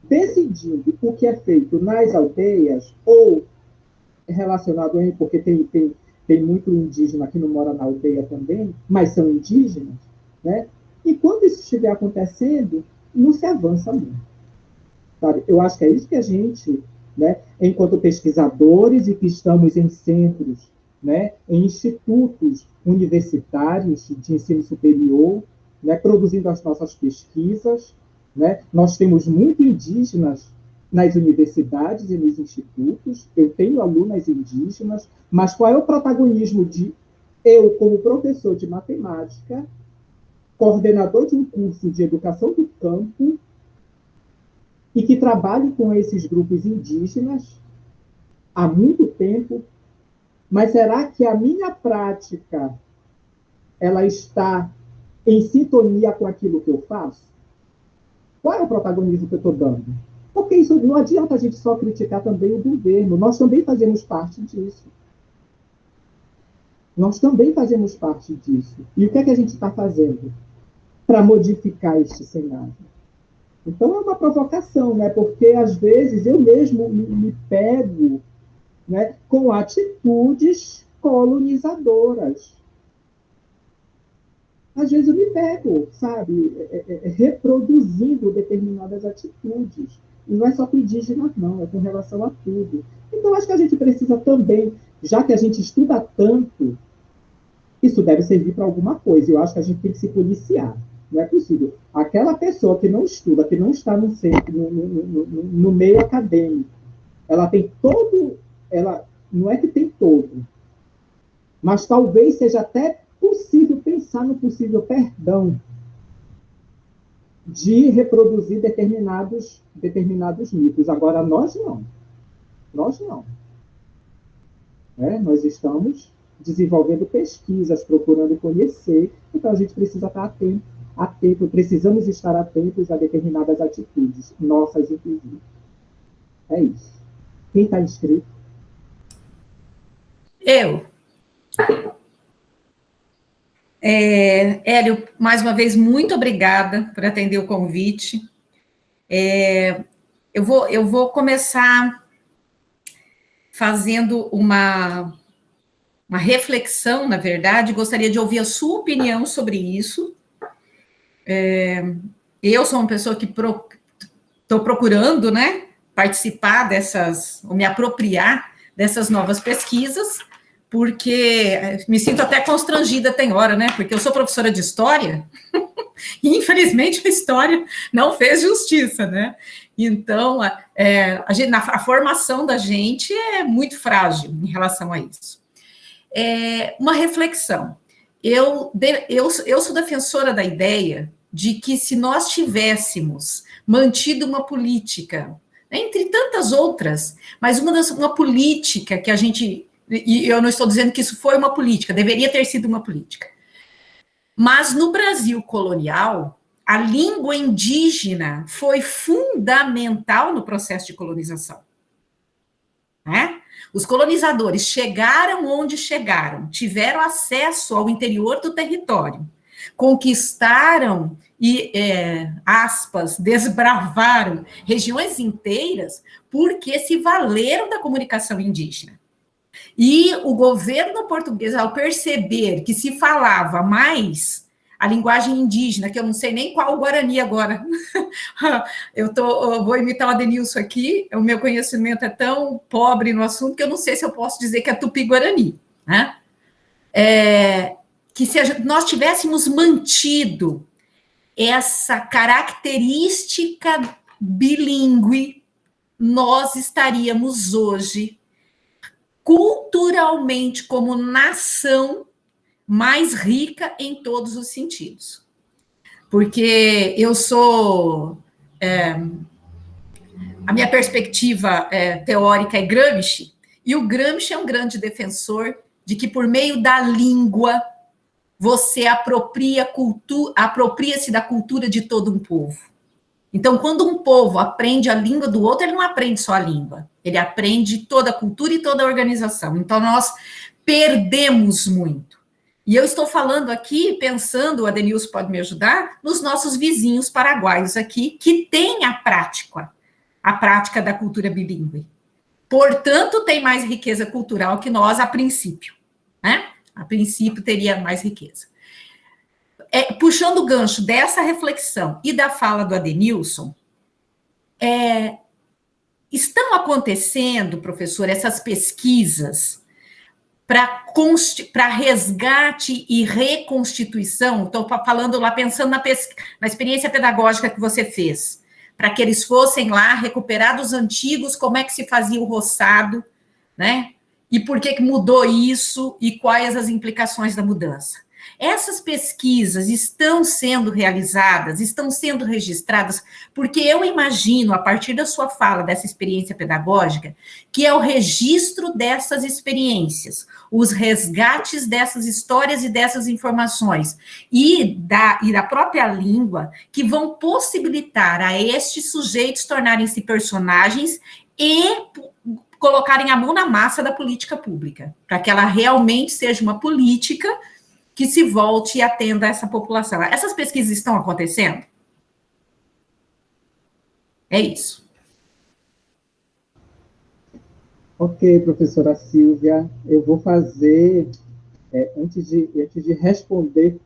decidindo o que é feito nas aldeias, ou relacionado a, porque tem muito indígena que não mora na aldeia também, mas são indígenas, né? E quando isso estiver acontecendo, não se avança muito. Sabe? Eu acho que é isso que a gente, né, enquanto pesquisadores e que estamos em centros, né, em institutos universitários de ensino superior, né, produzindo as nossas pesquisas, né, nós temos muito indígenas nas universidades e nos institutos, eu tenho alunas indígenas, mas qual é o protagonismo de eu, como professor de matemática, coordenador de um curso de educação do campo, e que trabalho com esses grupos indígenas há muito tempo, mas será que a minha prática ela está em sintonia com aquilo que eu faço? Qual é o protagonismo que eu estou dando? Porque isso não adianta a gente só criticar também o governo, nós também fazemos parte disso. Nós também fazemos parte disso. E o que é que a gente está fazendo para modificar este cenário? Então, é uma provocação, né? Porque, às vezes, eu mesmo me pego, né, com atitudes colonizadoras. Às vezes eu me pego, sabe, reproduzindo determinadas atitudes. E não é só com indígenas, não, é com relação a tudo. Então, acho que a gente precisa também, já que a gente estuda tanto, isso deve servir para alguma coisa. Eu acho que a gente tem que se policiar. Não é possível. Aquela pessoa que não estuda, que não está no centro, no meio acadêmico, ela tem todo... Ela, não é que tem todo, mas talvez seja até possível pensar no possível perdão de reproduzir determinados mitos. Agora, nós não. Nós não. né? Nós estamos desenvolvendo pesquisas, procurando conhecer, então a gente precisa estar atento, precisamos estar atentos a determinadas atitudes, nossas inclusive. É isso. Quem está inscrito? Eu. Hélio, mais uma vez, muito obrigada por atender o convite. Eu vou começar fazendo uma reflexão, na verdade, gostaria de ouvir a sua opinião sobre isso. Eu sou uma pessoa que estou procurando, né, participar ou me apropriar dessas novas pesquisas, porque me sinto até constrangida, tem hora, né, porque eu sou professora de história, e infelizmente a história não fez justiça, né, então a formação da gente é muito frágil em relação a isso. Uma reflexão, eu sou defensora da ideia de que se nós tivéssemos mantido uma política, entre tantas outras, mas uma política que a gente, e eu não estou dizendo que isso foi uma política, deveria ter sido uma política, mas no Brasil colonial, a língua indígena foi fundamental no processo de colonização, né? Os colonizadores chegaram onde chegaram, tiveram acesso ao interior do território, conquistaram e, aspas, desbravaram regiões inteiras porque se valeram da comunicação indígena. E o governo português, ao perceber que se falava mais a linguagem indígena, que eu não sei nem qual o Guarani agora, eu vou imitar o Adenilson aqui, o meu conhecimento é tão pobre no assunto que eu não sei se eu posso dizer que é Tupi-Guarani, né? Que se nós tivéssemos mantido essa característica bilíngue, nós estaríamos hoje, culturalmente, como nação, mais rica em todos os sentidos. Porque eu sou... a minha perspectiva teórica é Gramsci, e o Gramsci é um grande defensor de que, por meio da língua, você apropria-se da cultura de todo um povo. Então, quando um povo aprende a língua do outro, ele não aprende só a língua, ele aprende toda a cultura e toda a organização. Então, nós perdemos muito. E eu estou falando aqui, pensando, o Adenilson pode me ajudar, nos nossos vizinhos paraguaios aqui, que têm a prática da cultura bilíngue. Portanto, tem mais riqueza cultural que nós, a princípio, né? A princípio, teria mais riqueza. Puxando o gancho dessa reflexão e da fala do Adenilson, estão acontecendo, professor, essas pesquisas para resgate e reconstituição, estou falando lá, pensando na experiência pedagógica que você fez, para que eles fossem lá recuperar dos antigos, como é que se fazia o roçado, né? E por que mudou isso e quais as implicações da mudança. Essas pesquisas estão sendo realizadas, estão sendo registradas, porque eu imagino, a partir da sua fala, dessa experiência pedagógica, que é o registro dessas experiências, os resgates dessas histórias e dessas informações, e da própria língua, que vão possibilitar a estes sujeitos tornarem-se personagens e colocarem a mão na massa da política pública, para que ela realmente seja uma política que se volte e atenda a essa população. Essas pesquisas estão acontecendo? É isso. Ok, professora Silvia, eu vou fazer, antes de responder,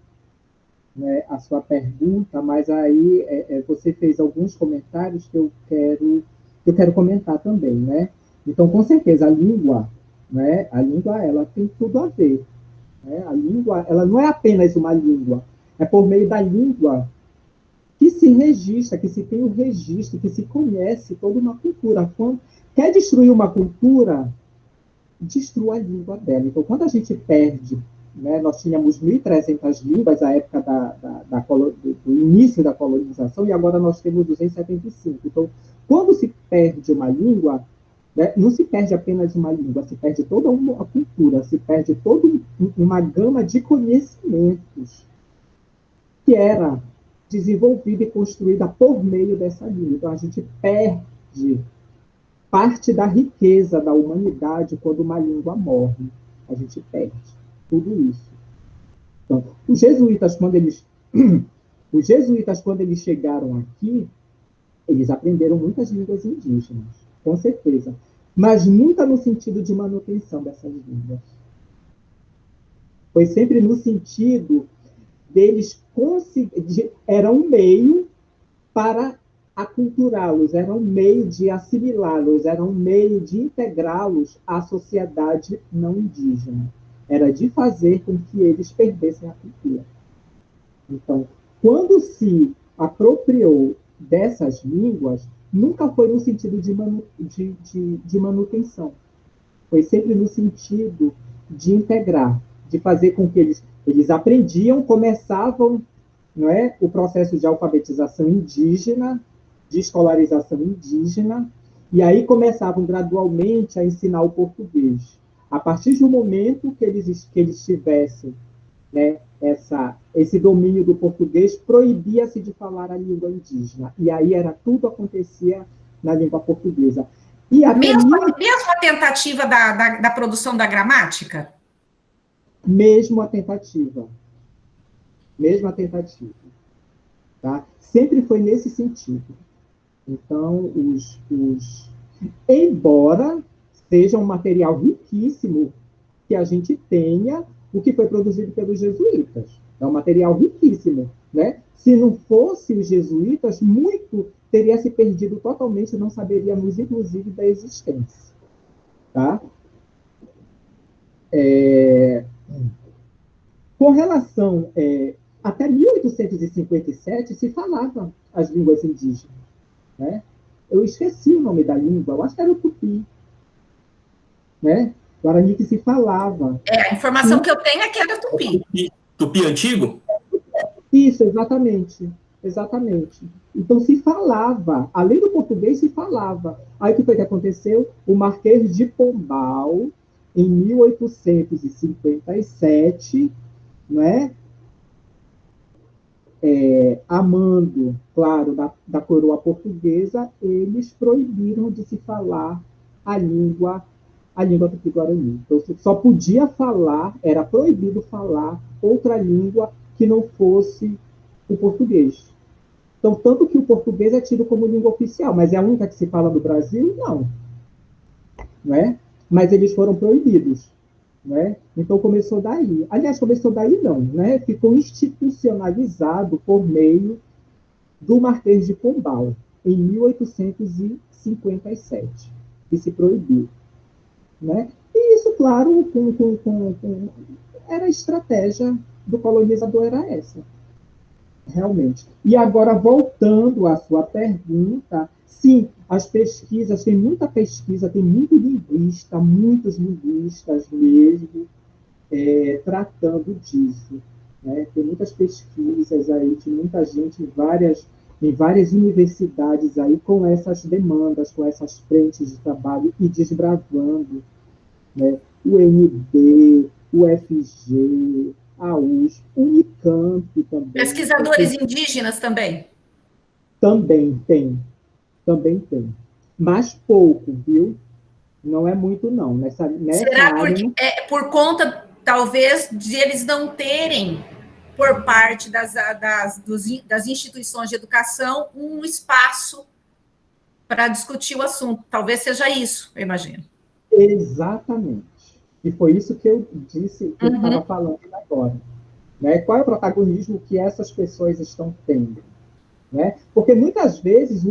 né, a sua pergunta, mas aí você fez alguns comentários que eu quero comentar também, né? Então, com certeza, a língua, né, ela tem tudo a ver. A língua, ela não é apenas uma língua, é por meio da língua que se registra, que se tem o registro, que se conhece toda uma cultura. Quando quer destruir uma cultura, destrua a língua dela. Então, quando a gente perde, né, nós tínhamos 1.300 línguas na época do início da colonização, e agora nós temos 275. Então, quando se perde uma língua, né? Não se perde apenas uma língua, se perde toda uma cultura, se perde toda uma gama de conhecimentos que era desenvolvida e construída por meio dessa língua. Então, a gente perde parte da riqueza da humanidade quando uma língua morre. A gente perde tudo isso. Então, os jesuítas, quando eles chegaram aqui, eles aprenderam muitas línguas indígenas, com certeza, mas nunca no sentido de manutenção dessas línguas. Foi sempre no sentido deles conseguir, era um meio para aculturá-los, era um meio de assimilá-los, era um meio de integrá-los à sociedade não indígena. Era de fazer com que eles perdessem a cultura. Então, quando se apropriou dessas línguas, nunca foi no sentido de manutenção. Foi sempre no sentido de integrar, de fazer com que eles aprendiam, começavam, não é, o processo de alfabetização indígena, de escolarização indígena, e aí começavam gradualmente a ensinar o português. A partir de um momento que eles tivessem, né, esse domínio do português, proibia-se de falar a língua indígena. E aí tudo acontecia na língua portuguesa. E mesmo a tentativa da produção da gramática? Mesmo a tentativa. Tá? Sempre foi nesse sentido. Então, embora seja um material riquíssimo que a gente tenha o que foi produzido pelos jesuítas. É um material riquíssimo, né? Se não fosse os jesuítas, muito teria se perdido totalmente, não saberíamos, inclusive, da existência. Tá? Com relação... até 1857 se falava as línguas indígenas. Né? Eu esqueci o nome da língua, eu acho que era o tupi. Né? Guarani que se falava. A informação que eu tenho é que era tupi. Tupi antigo? Isso, exatamente. Então, se falava, além do português, se falava. Aí, o que foi que aconteceu? O Marquês de Pombal, em 1857, né? Amando, claro, da coroa portuguesa, eles proibiram de se falar a língua tupi-guarani. Então, só podia falar, era proibido falar outra língua que não fosse o português. Então, tanto que o português é tido como língua oficial, mas é a única que se fala no Brasil? Não. Né? Mas eles foram proibidos. Né? Então, começou daí. Aliás, começou daí não. Né? Ficou institucionalizado por meio do Marquês de Pombal, em 1857, que se proibiu. Né? E isso, claro, era a estratégia do colonizador, era essa, realmente. E agora, voltando à sua pergunta, sim, as pesquisas, tem muita pesquisa, tem muito linguista, muitos linguistas mesmo, tratando disso. Né? Tem muitas pesquisas aí, de muita gente em várias universidades aí com essas demandas, com essas frentes de trabalho e desbravando, né? O UNB, o UFG, a USP, o Unicamp também. Pesquisadores indígenas também? Também tem. Mas pouco, viu? Não é muito, não. Nessa Será área, porque por conta, talvez, de eles não terem, por parte das instituições de educação, um espaço para discutir o assunto? Talvez seja isso, eu imagino. Exatamente. E foi isso que eu disse, que eu estava falando agora. Né? Qual é o protagonismo que essas pessoas estão tendo? Né? Porque muitas vezes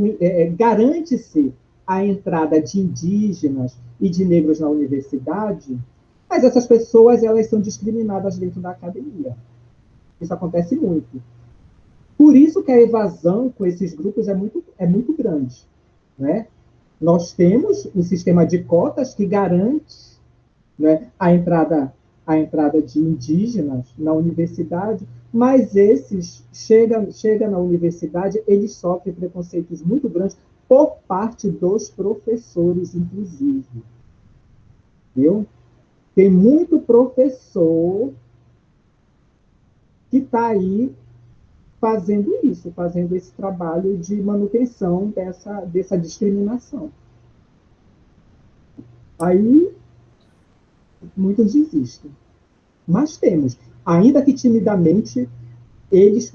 garante-se a entrada de indígenas e de negros na universidade, mas essas pessoas elas são discriminadas dentro da academia. Isso acontece muito. Por isso que a evasão com esses grupos é muito grande. Né? Nós temos um sistema de cotas que garante, né, a entrada de indígenas na universidade, mas esses chegam na universidade, eles sofrem preconceitos muito grandes por parte dos professores, inclusive. Viu? Tem muito professor que está aí fazendo isso, fazendo esse trabalho de manutenção dessa discriminação. Aí, muitos desistem. Mas temos, ainda que timidamente, eles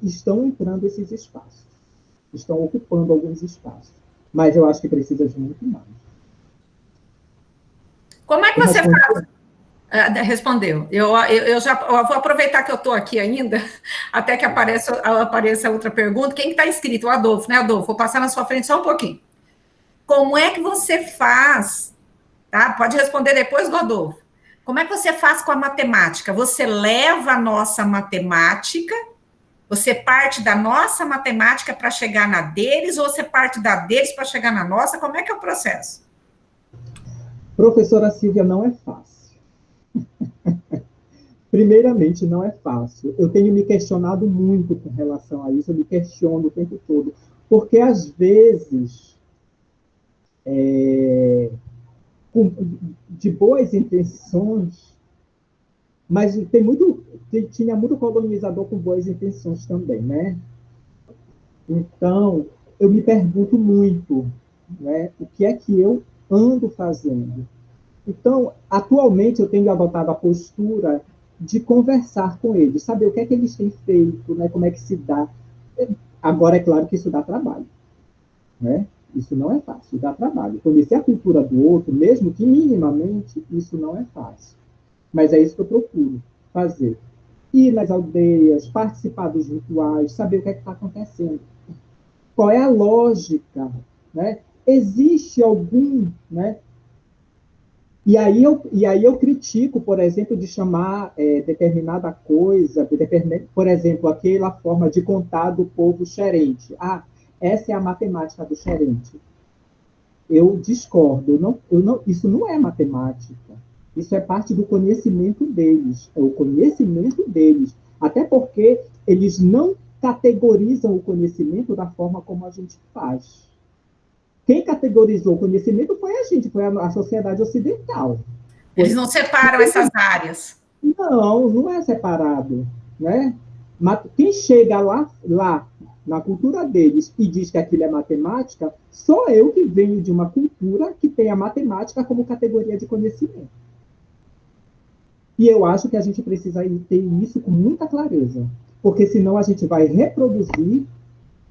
estão entrando nesses espaços, estão ocupando alguns espaços. Mas eu acho que precisa de muito mais. Como é que você faz? Respondeu. Eu vou aproveitar que eu estou aqui ainda, até que apareça outra pergunta. Quem está inscrito? O Adolfo, né, Adolfo? Vou passar na sua frente só um pouquinho. Como é que você faz? Tá? Pode responder depois do Adolfo. Como é que você faz com a matemática? Você leva a nossa matemática, você parte da nossa matemática para chegar na deles, ou você parte da deles para chegar na nossa? Como é que é o processo? Professora Silvia, não é fácil. Primeiramente, não é fácil. Eu tenho me questionado muito com relação a isso, eu me questiono o tempo todo, porque às vezes, de boas intenções, mas tinha muito colonizador com boas intenções também, né? Então, eu me pergunto muito, né, o que é que eu ando fazendo. Então, atualmente, eu tenho adotado a postura de conversar com eles, saber o que é que eles têm feito, né, como é que se dá. Agora, é claro que isso dá trabalho, né? Isso não é fácil, dá trabalho. Conhecer a cultura do outro, mesmo que minimamente, isso não é fácil. Mas é isso que eu procuro fazer. Ir nas aldeias, participar dos rituais, saber o que é que está acontecendo. Qual é a lógica, né? Existe algum, né? E aí eu critico, por exemplo, de chamar determinada coisa, por exemplo, aquela forma de contar do povo xerente. Ah, essa é a matemática do xerente. Eu discordo. Isso não é matemática. Isso é parte do conhecimento deles. É o conhecimento deles. Até porque eles não categorizam o conhecimento da forma como a gente faz. Quem categorizou o conhecimento foi a gente, foi a sociedade ocidental. Eles não separam essas áreas. Não é separado, né? Mas quem chega lá na cultura deles e diz que aquilo é matemática, sou eu que venho de uma cultura que tem a matemática como categoria de conhecimento. E eu acho que a gente precisa ter isso com muita clareza, porque senão a gente vai reproduzir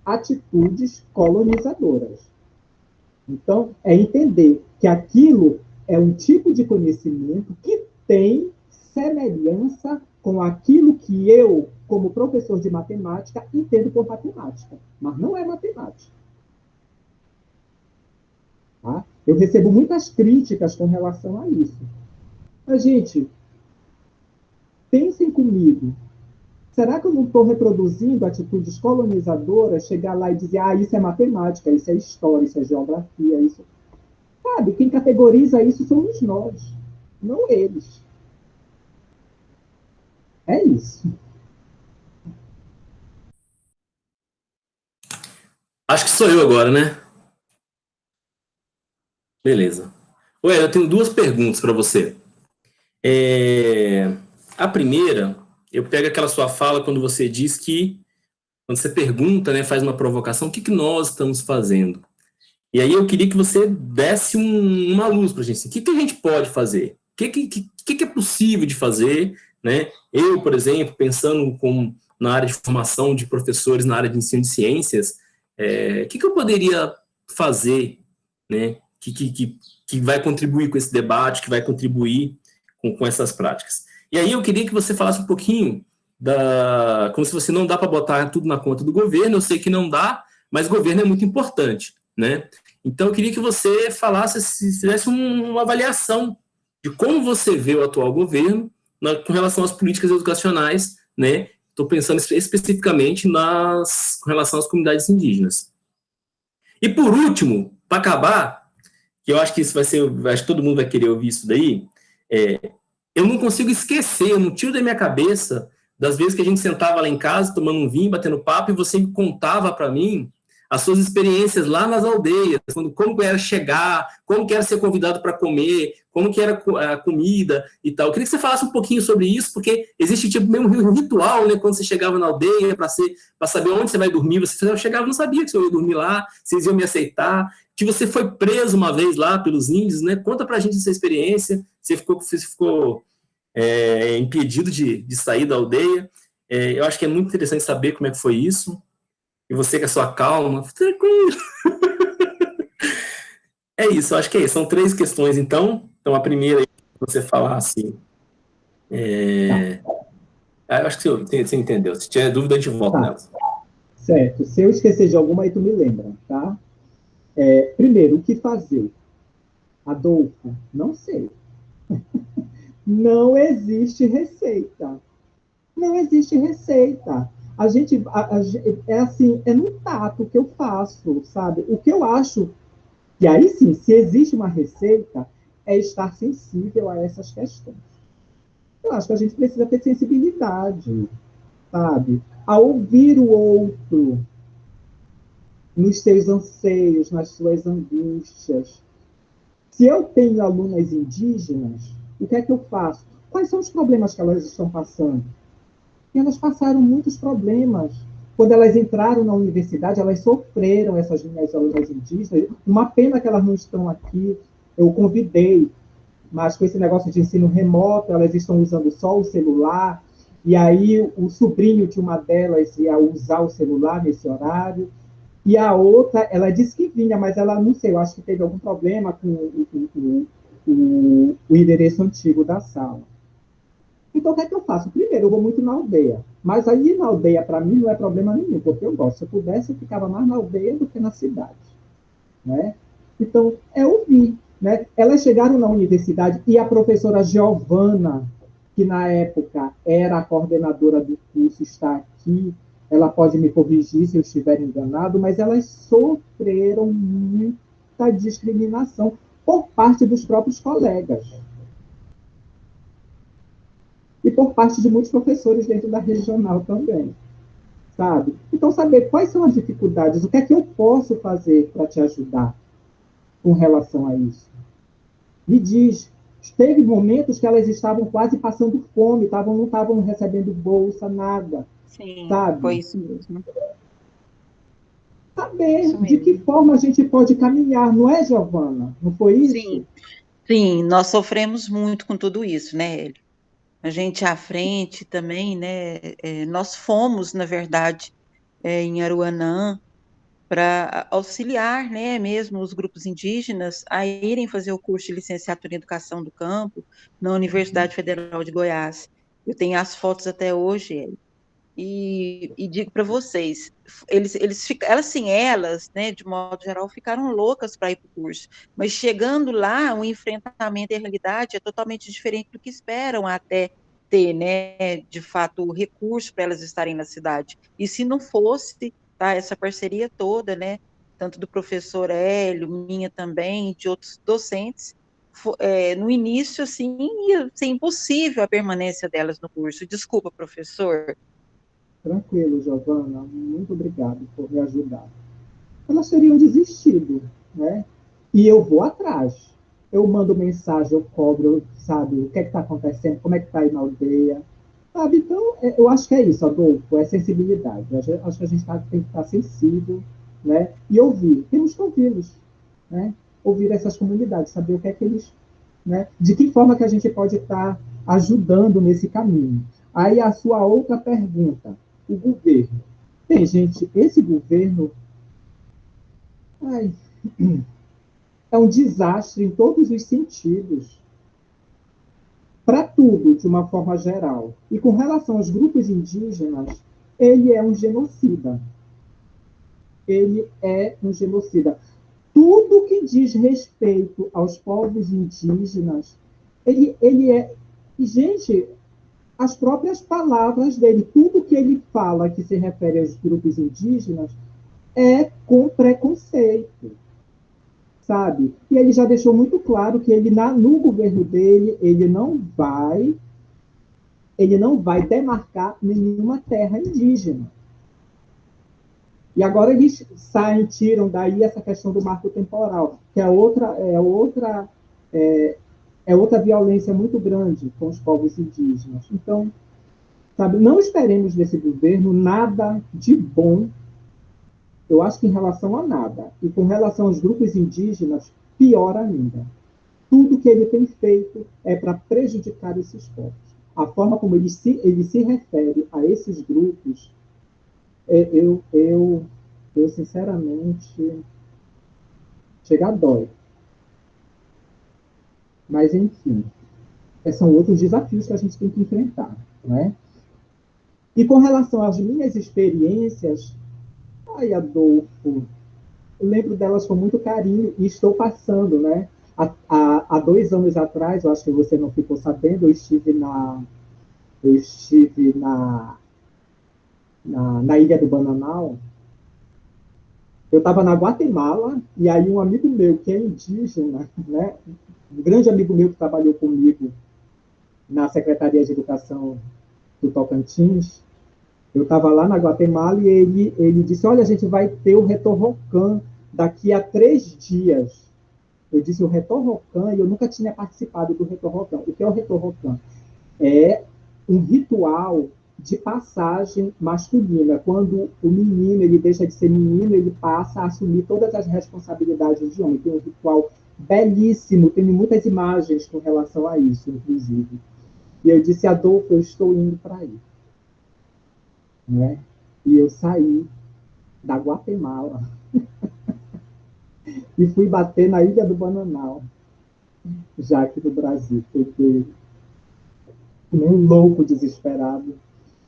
atitudes colonizadoras. Então, é entender que aquilo é um tipo de conhecimento que tem semelhança com aquilo que eu, como professor de matemática, entendo por matemática, mas não é matemática. Tá? Eu recebo muitas críticas com relação a isso. Mas, gente, pensem comigo. Será que eu não estou reproduzindo atitudes colonizadoras, chegar lá e dizer, isso é matemática, isso é história, isso é geografia, isso... Sabe, quem categoriza isso somos nós, não eles. É isso. Acho que sou eu agora, né? Beleza. Ué, eu tenho duas perguntas para você. A primeira, eu pego aquela sua fala quando você diz que, quando você pergunta, né, faz uma provocação, o que nós estamos fazendo? E aí eu queria que você desse uma luz para a gente. Assim, o que a gente pode fazer? O que é possível de fazer? Né? Eu, por exemplo, pensando na área de formação de professores, na área de ensino de ciências, o que eu poderia fazer, né, que vai contribuir com esse debate, que vai contribuir com essas práticas? E aí eu queria que você falasse um pouquinho como se você não dá para botar tudo na conta do governo, eu sei que não dá, mas o governo é muito importante, né? Então eu queria que você falasse, se fizesse uma avaliação de como você vê o atual governo com relação às políticas educacionais, né? Estou pensando especificamente com relação às comunidades indígenas. E por último, para acabar, que eu acho que isso acho que todo mundo vai querer ouvir isso daí, eu não consigo esquecer, eu não tiro da minha cabeça das vezes que a gente sentava lá em casa, tomando um vinho, batendo papo, e você contava para mim as suas experiências lá nas aldeias, como era chegar, como que era ser convidado para comer, como que era a comida e tal. Eu queria que você falasse um pouquinho sobre isso, porque existe tipo meio um ritual, né, quando você chegava na aldeia para saber onde você vai dormir. Você chegava, não sabia que você ia dormir lá, se eles iam me aceitar, que você foi preso uma vez lá pelos índios, né? Conta pra gente essa experiência. Você ficou impedido de sair da aldeia. Eu acho que é muito interessante saber como é que foi isso. E você com a sua calma, tranquilo. É isso, eu acho que é isso. São 3 questões, então. Então, a primeira, você falar assim. Eu acho que você entendeu. Se tiver dúvida, a gente volta nelas. Certo. Se eu esquecer de alguma, aí tu me lembra, tá? Primeiro, o que fazer? Adolfo, não sei. Não existe receita. Não existe receita. A gente, é assim, é no tato que eu faço, sabe? O que eu acho, e aí sim, se existe uma receita, é estar sensível a essas questões. Eu acho que a gente precisa ter sensibilidade, sabe? A ouvir o outro nos seus anseios, nas suas angústias. Se eu tenho alunas indígenas, o que é que eu faço? Quais são os problemas que elas estão passando? E elas passaram muitos problemas. Quando elas entraram na universidade, elas sofreram, essas minhas alunas indígenas. Uma pena que elas não estão aqui. Eu convidei, mas com esse negócio de ensino remoto, elas estão usando só o celular. E aí o sobrinho de uma delas ia usar o celular nesse horário. E a outra, ela disse que vinha, mas ela, não sei, eu acho que teve algum problema com o endereço antigo da sala. Então, o que é que eu faço? Primeiro, eu vou muito na aldeia. Mas aí, na aldeia, para mim, não é problema nenhum, porque eu gosto. Se eu pudesse, eu ficava mais na aldeia do que na cidade. Né? Então, é ouvir. Né? Elas chegaram na universidade e a professora Giovana, que na época era a coordenadora do curso, está aqui. Ela pode me corrigir se eu estiver enganado, mas elas sofreram muita discriminação por parte dos próprios colegas. E por parte de muitos professores dentro da regional também, sabe? Então, saber quais são as dificuldades, o que é que eu posso fazer para te ajudar com relação a isso? Me diz, teve momentos que elas estavam quase passando fome, não estavam recebendo bolsa, nada. Sim, sabe? foi isso mesmo. Saber Isso de que mesmo. forma a gente pode caminhar, não é, Giovana? Não foi isso? Sim, sim, nós sofremos muito com tudo isso, né, Hélio? A gente à frente também, né? Nós fomos, na verdade, em Aruanã, para auxiliar, né, mesmo os grupos indígenas a irem fazer o curso de licenciatura em educação do campo na Universidade Federal de Goiás. Eu tenho as fotos até hoje, Hélio. E digo para vocês, elas, sim, elas, né, de modo geral, ficaram loucas para ir para o curso, mas chegando lá, o enfrentamento e a realidade é totalmente diferente do que esperam até ter, né, de fato, o recurso para elas estarem na cidade. E se não fosse, tá, essa parceria toda, né, tanto do professor Hélio, minha também, de outros docentes, no início, assim, ia ser impossível a permanência delas no curso. Desculpa, professor. Tranquilo, Giovana, muito obrigado por me ajudar. Elas teriam desistido, né? E eu vou atrás. Eu mando mensagem, eu cobro, sabe, o que é que está acontecendo, como é que está aí na aldeia, sabe? Então, eu acho que é isso, Adolfo, é sensibilidade. Eu acho que a gente tem que estar sensível, né? E ouvir, temos que ouvi-los, né? Ouvir essas comunidades, saber o que é que eles, né? De que forma que a gente pode estar ajudando nesse caminho. Aí a sua outra pergunta, o governo. Bem, gente, esse governo é um desastre em todos os sentidos, para tudo, de uma forma geral. E com relação aos grupos indígenas, ele é um genocida. Ele é um genocida. Tudo que diz respeito aos povos indígenas, ele é... E, gente, as próprias palavras dele, tudo que ele fala que se refere aos grupos indígenas, é com preconceito, sabe? E ele já deixou muito claro que ele, no governo dele, ele não vai demarcar nenhuma terra indígena. E agora eles saem, tiram daí essa questão do marco temporal, que é outra violência muito grande com os povos indígenas. Então, sabe, não esperemos desse governo nada de bom, eu acho que em relação a nada. E com relação aos grupos indígenas, pior ainda. Tudo que ele tem feito é para prejudicar esses povos. A forma como ele se refere a esses grupos, eu sinceramente, chega a dói. Mas, enfim, são outros desafios que a gente tem que enfrentar, né? E com relação às minhas experiências, ai, Adolfo, eu lembro delas com muito carinho e estou passando, né? Há 2 anos atrás, eu acho que você não ficou sabendo, eu estive na Ilha do Bananal. Eu estava na Guatemala, e aí um amigo meu, que é indígena, né? Um grande amigo meu que trabalhou comigo na Secretaria de Educação do Tocantins, eu estava lá na Guatemala e ele disse, olha, a gente vai ter o Retorrocan daqui a 3 dias. Eu disse o Retorrocan, e eu nunca tinha participado do Retorrocan. O que é o Retorrocan? É um ritual de passagem masculina. Quando o menino ele deixa de ser menino, ele passa a assumir todas as responsabilidades de homem. Tem um ritual belíssimo, tem muitas imagens com relação a isso, inclusive. E eu disse, Adolfo, eu estou indo para aí. Né? E eu saí da Guatemala e fui bater na Ilha do Bananal, já aqui no Brasil. Fiquei um louco, desesperado.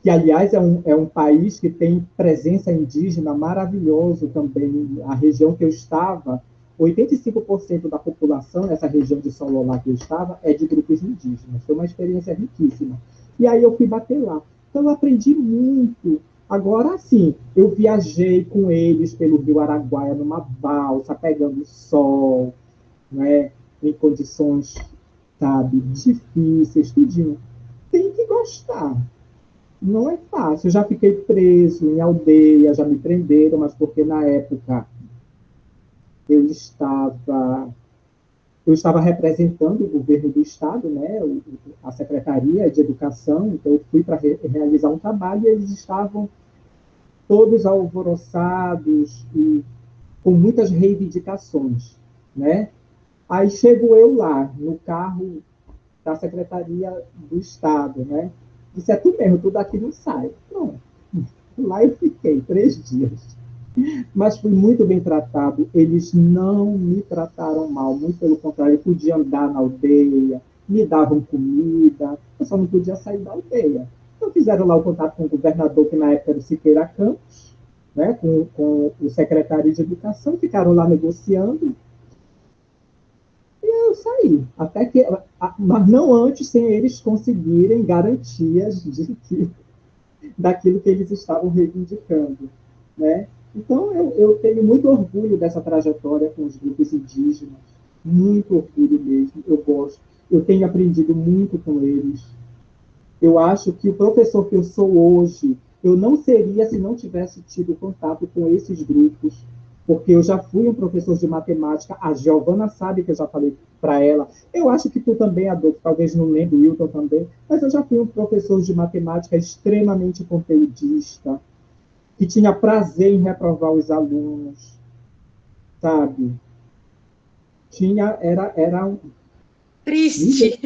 Que, aliás, é um país que tem presença indígena maravilhoso também. A região que eu estava, 85% da população nessa região de Sololá que eu estava é de grupos indígenas. Foi uma experiência riquíssima. E aí eu fui bater lá. Então, eu aprendi muito. Agora, sim, eu viajei com eles pelo Rio Araguaia numa balsa, pegando sol, né, em condições, sabe, difíceis, tudinho. Tem que gostar. Não é fácil. Eu já fiquei preso em aldeia, já me prenderam, mas porque na época eu estava representando o governo do estado, né, a Secretaria de Educação, então eu fui para realizar um trabalho e eles estavam todos alvoroçados e com muitas reivindicações, né? Aí chego eu lá, no carro da Secretaria do Estado, né? Disse, é tu mesmo, tudo aqui não sai. Pronto. Lá eu fiquei 3 dias. Mas fui muito bem tratado. Eles não me trataram mal, muito pelo contrário, eu podia andar na aldeia, me davam comida, eu só não podia sair da aldeia. Então fizeram lá o contato com o governador, que na época era o Siqueira Campos, né, com o secretário de Educação, ficaram lá negociando, e eu saí. Até que, mas não antes, sem eles conseguirem garantias daquilo que eles estavam reivindicando, né? Então, eu tenho muito orgulho dessa trajetória com os grupos indígenas, muito orgulho mesmo, eu gosto. Eu tenho aprendido muito com eles. Eu acho que o professor que eu sou hoje, eu não seria se não tivesse tido contato com esses grupos, porque eu já fui um professor de matemática, a Giovana sabe que eu já falei para ela, eu acho que tu também, Adolfo, talvez não lembre, o Wilton também, mas eu já fui um professor de matemática extremamente conteudista, que tinha prazer em reprovar os alunos, sabe? Era um... Triste.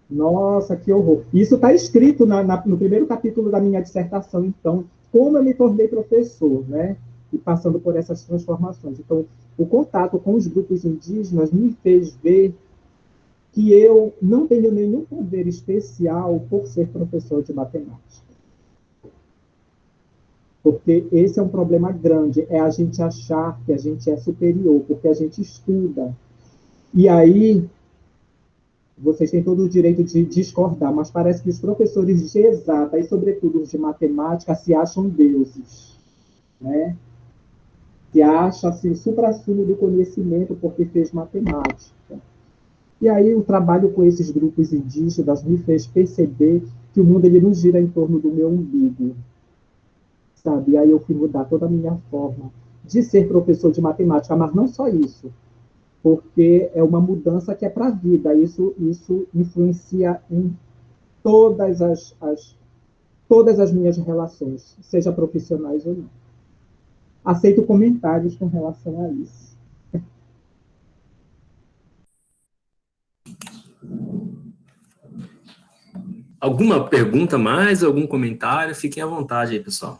Nossa, que horror. Isso está escrito no primeiro capítulo da minha dissertação, então, como eu me tornei professor, né? E passando por essas transformações. Então, o contato com os grupos indígenas me fez ver que eu não tenho nenhum poder especial por ser professor de matemática. Porque esse é um problema grande, é a gente achar que a gente é superior, porque a gente estuda. E aí, vocês têm todo o direito de discordar, mas parece que os professores de exata, e sobretudo os de matemática, se acham deuses, né? Se acha assim, o suprassumo do conhecimento porque fez matemática. E aí o trabalho com esses grupos indígenas me fez perceber que o mundo ele não gira em torno do meu umbigo, sabe? E aí eu fui mudar toda a minha forma de ser professor de matemática, mas não só isso, porque é uma mudança que é para a vida. Isso influencia em todas as minhas relações, seja profissionais ou não. Aceito comentários com relação a isso. Alguma pergunta mais, algum comentário? Fiquem à vontade aí, pessoal.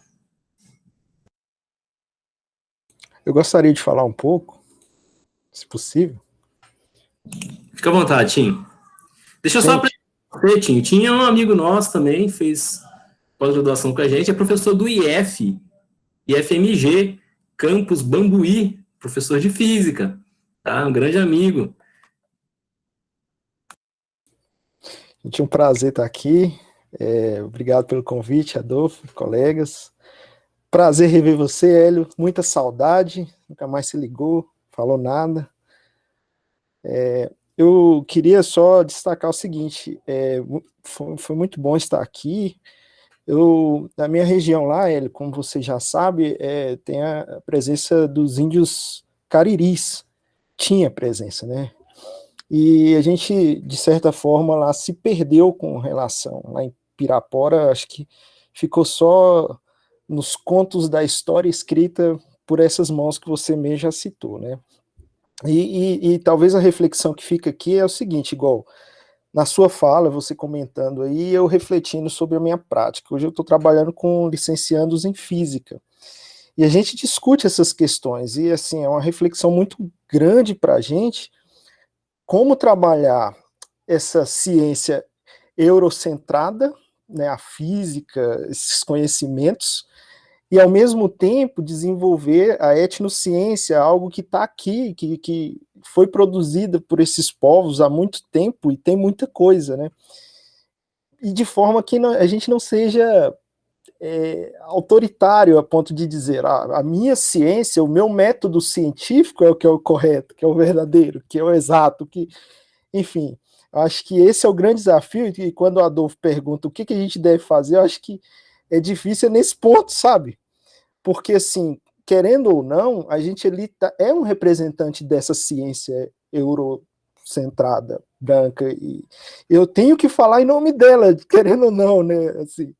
Eu gostaria de falar um pouco, se possível. Fica à vontade, Tim. Deixa eu só apresentar, Tim. Tim é um amigo nosso também, fez pós-graduação com a gente, é professor do IFMG, Campus Bambuí, professor de física, tá? Um grande amigo. Gente, um prazer estar aqui. Obrigado pelo convite, Adolfo, colegas. Prazer rever você, Hélio. Muita saudade, nunca mais se ligou, falou nada. Eu queria só destacar o seguinte, foi muito bom estar aqui. Na minha região lá, Hélio, como você já sabe, tem a presença dos índios cariris. Tinha presença, né? E a gente, de certa forma, lá se perdeu com relação. Lá em Pirapora, acho que ficou só nos contos da história escrita por essas mãos que você mesmo já citou, né? E talvez a reflexão que fica aqui é o seguinte, igual na sua fala, você comentando aí, eu refletindo sobre a minha prática. Hoje eu estou trabalhando com licenciandos em física. E a gente discute essas questões, e assim, é uma reflexão muito grande para a gente, como trabalhar essa ciência eurocentrada, né, a física, esses conhecimentos, e ao mesmo tempo desenvolver a etnociência, algo que está aqui, que foi produzida por esses povos há muito tempo e tem muita coisa, né? E de forma que a gente não seja autoritário a ponto de dizer a minha ciência, o meu método científico é o que é o correto, que é o verdadeiro, que é o exato, que, enfim, acho que esse é o grande desafio, e quando o Adolfo pergunta o que a gente deve fazer, eu acho que é difícil nesse ponto, sabe? Porque, assim, querendo ou não, a gente ali é um representante dessa ciência eurocentrada, branca, e eu tenho que falar em nome dela, querendo ou não, né, assim,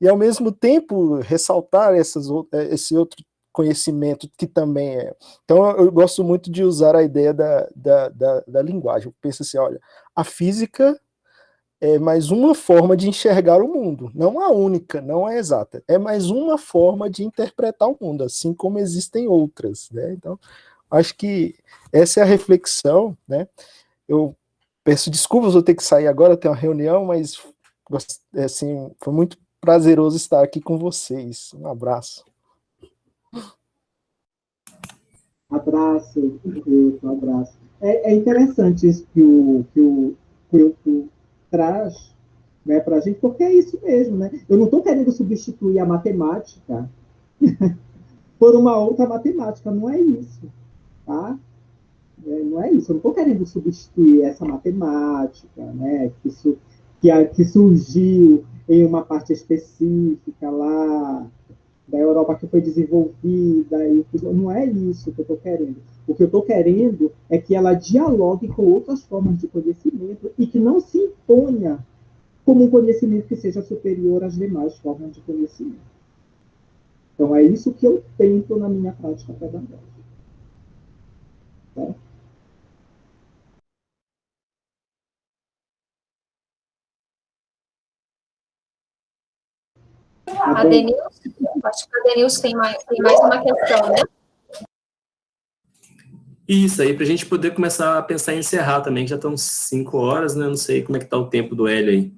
e ao mesmo tempo ressaltar esse outro conhecimento que também é. Então eu gosto muito de usar a ideia da linguagem. Eu penso assim, olha, a física é mais uma forma de enxergar o mundo, não a única, não a exata, é mais uma forma de interpretar o mundo, assim como existem outras, né? Então, acho que essa é a reflexão, né? Eu peço desculpas, vou ter que sair agora, tenho uma reunião, mas assim, foi muito prazeroso estar aqui com vocês. Um abraço. Abraço, um abraço. É interessante isso que o Quilto traz, né, para a gente, porque é isso mesmo, né? Eu não estou querendo substituir a matemática por uma outra matemática, não é isso, tá? Não é isso, eu não estou querendo substituir essa matemática, né, que surgiu em uma parte específica lá da Europa, que foi desenvolvida, não é isso que eu estou querendo. O que eu estou querendo é que ela dialogue com outras formas de conhecimento e que não se imponha como um conhecimento que seja superior às demais formas de conhecimento. Então, é isso que eu tento na minha prática pedagógica. Tá? A Denilson, acho que a Denilson tem mais uma questão, né? Isso aí, para a gente poder começar a pensar em encerrar também, que já estão 5 horas, né? Não sei como é que está o tempo do Hélio aí.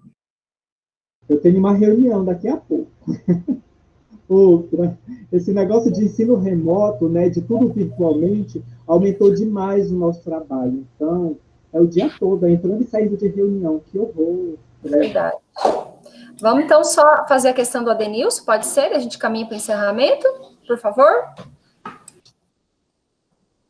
Eu tenho uma reunião daqui a pouco. Outra. Esse negócio de ensino remoto, né, de tudo virtualmente, aumentou demais o nosso trabalho. Então, é o dia todo, entrando e saindo de reunião. Que horror. Verdade. Vamos, então, só fazer a questão do Adenilson, pode ser? A gente caminha para o encerramento, por favor?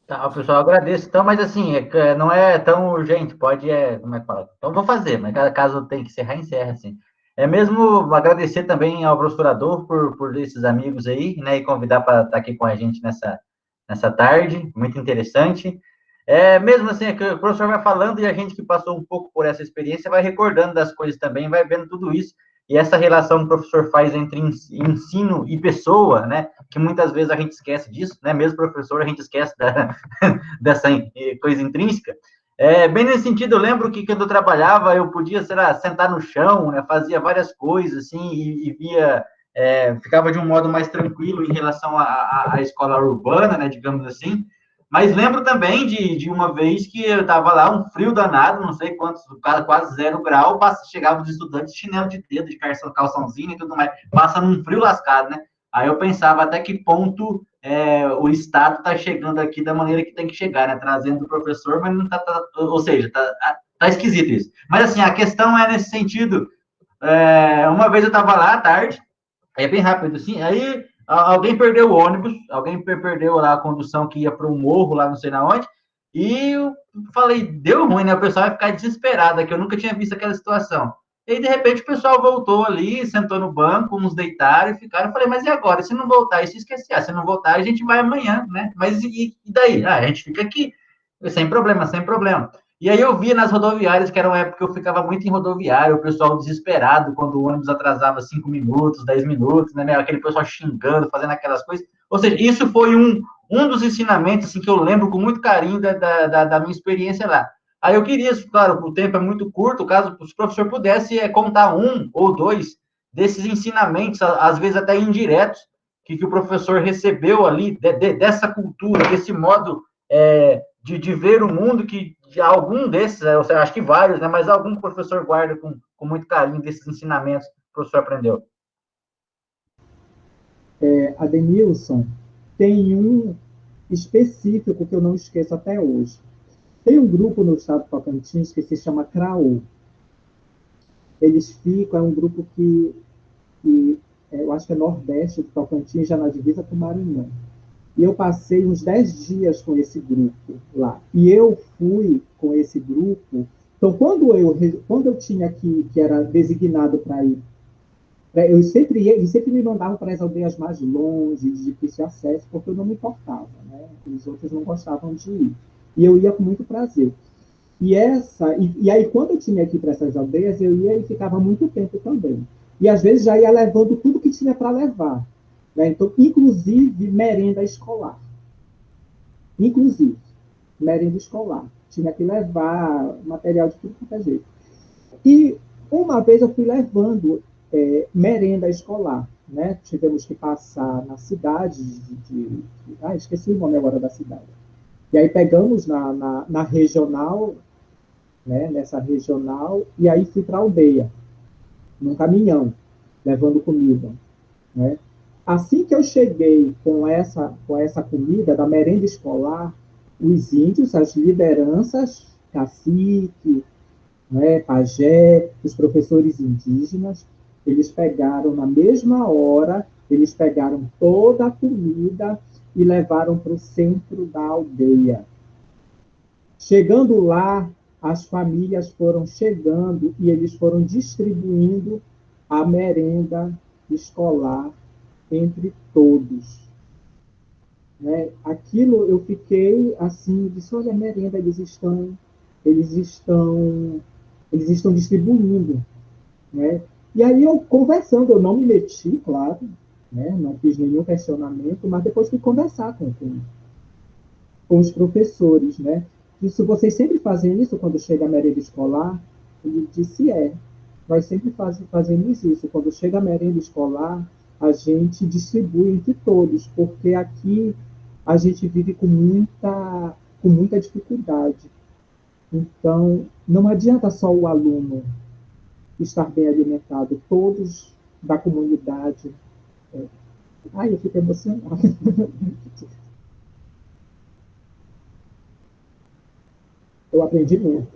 Tá, pessoal, agradeço. Então, mas assim, não é tão urgente, pode, como é que fala? Então, vou fazer, mas caso tenha que encerrar, encerra, assim. Mesmo agradecer também ao professor Adolfo por esses amigos aí, né, e convidar para estar aqui com a gente nessa tarde, muito interessante. Mesmo assim, que o professor vai falando e a gente que passou um pouco por essa experiência vai recordando das coisas também, vai vendo tudo isso. E essa relação que o professor faz entre ensino e pessoa, né, que muitas vezes a gente esquece disso, né, mesmo professor a gente esquece dessa coisa intrínseca. Bem nesse sentido, eu lembro que quando eu trabalhava, eu podia, sei lá, sentar no chão, né, fazia várias coisas, assim, e via, ficava de um modo mais tranquilo em relação à escola urbana, né, digamos assim. Mas lembro também de uma vez que eu estava lá, um frio danado, não sei quantos, quase 0 grau, chegava os estudantes de chinelo de dedo, de calçãozinho e tudo mais, passa num frio lascado, né? Aí eu pensava até que ponto o Estado está chegando aqui da maneira que tem que chegar, né? Trazendo o professor, mas não ou seja, tá esquisito isso. Mas assim, a questão é nesse sentido. Uma vez eu estava lá à tarde, bem rápido assim, aí alguém perdeu o ônibus, alguém perdeu lá a condução que ia para um morro lá, não sei na onde, e eu falei, deu ruim, né? O pessoal ia ficar desesperado, que eu nunca tinha visto aquela situação. E aí, de repente, o pessoal voltou ali, sentou no banco, uns deitaram e ficaram. Eu falei, mas e agora? Se não voltar e se esquecer? Se não voltar, a gente vai amanhã, né? Mas e daí? A gente fica aqui, sem problema, sem problema. E aí eu via nas rodoviárias, que era uma época que eu ficava muito em rodoviária, o pessoal desesperado quando o ônibus atrasava 5 minutos, 10 minutos, né? Aquele pessoal xingando, fazendo aquelas coisas. Ou seja, isso foi um dos ensinamentos assim, que eu lembro com muito carinho da minha experiência lá. Aí eu queria, claro, o tempo é muito curto, caso o professor pudesse contar um ou dois desses ensinamentos, às vezes até indiretos, que o professor recebeu ali, dessa cultura, desse modo de ver o mundo, que de algum desses, eu acho que vários, né, mas algum professor guarda com muito carinho desses ensinamentos que o professor aprendeu. Adenilson, tem um específico que eu não esqueço até hoje. Tem um grupo no estado de Tocantins que se chama CRAU. Eles ficam, é um grupo que eu acho que é nordeste de Tocantins, já na divisa com o Maranhão. E eu passei uns 10 dias com esse grupo lá. E eu fui com esse grupo. Então, quando eu tinha que era designado para ir, eu sempre ia, e sempre me mandavam para as aldeias mais longe, de difícil acesso, porque eu não me importava, né? Os outros não gostavam de ir. E eu ia com muito prazer. E aí, quando eu tinha que ir para essas aldeias, eu ia e ficava muito tempo também. E às vezes já ia levando tudo que tinha para levar. Né? Então, inclusive merenda escolar. Inclusive, merenda escolar. Tinha que levar material de tudo quanto é jeito. E uma vez eu fui levando merenda escolar. Né? Tivemos que passar na cidade esqueci o nome agora da cidade. E aí pegamos na regional, né? Nessa regional, e aí fui para a aldeia, num caminhão, levando comida. Né? Assim que eu cheguei com essa comida da merenda escolar, os índios, as lideranças, cacique, né, pajé, os professores indígenas, eles pegaram na mesma hora, eles pegaram toda a comida e levaram para o centro da aldeia. Chegando lá, as famílias foram chegando e eles foram distribuindo a merenda escolar entre todos. Né? Aquilo eu fiquei assim, disse, olha a merenda, eles estão distribuindo. Né? E aí eu conversando, eu não me meti, claro, né? Não fiz nenhum questionamento, mas depois fui conversar com os professores, né? Disse, vocês sempre fazem isso quando chega a merenda escolar? Ele disse, nós sempre fazemos isso. Quando chega a merenda escolar, a gente distribui entre todos, porque aqui a gente vive com muita dificuldade. Então, não adianta só o aluno estar bem alimentado, todos da comunidade. Ai, eu fico emocionada. Eu aprendi muito.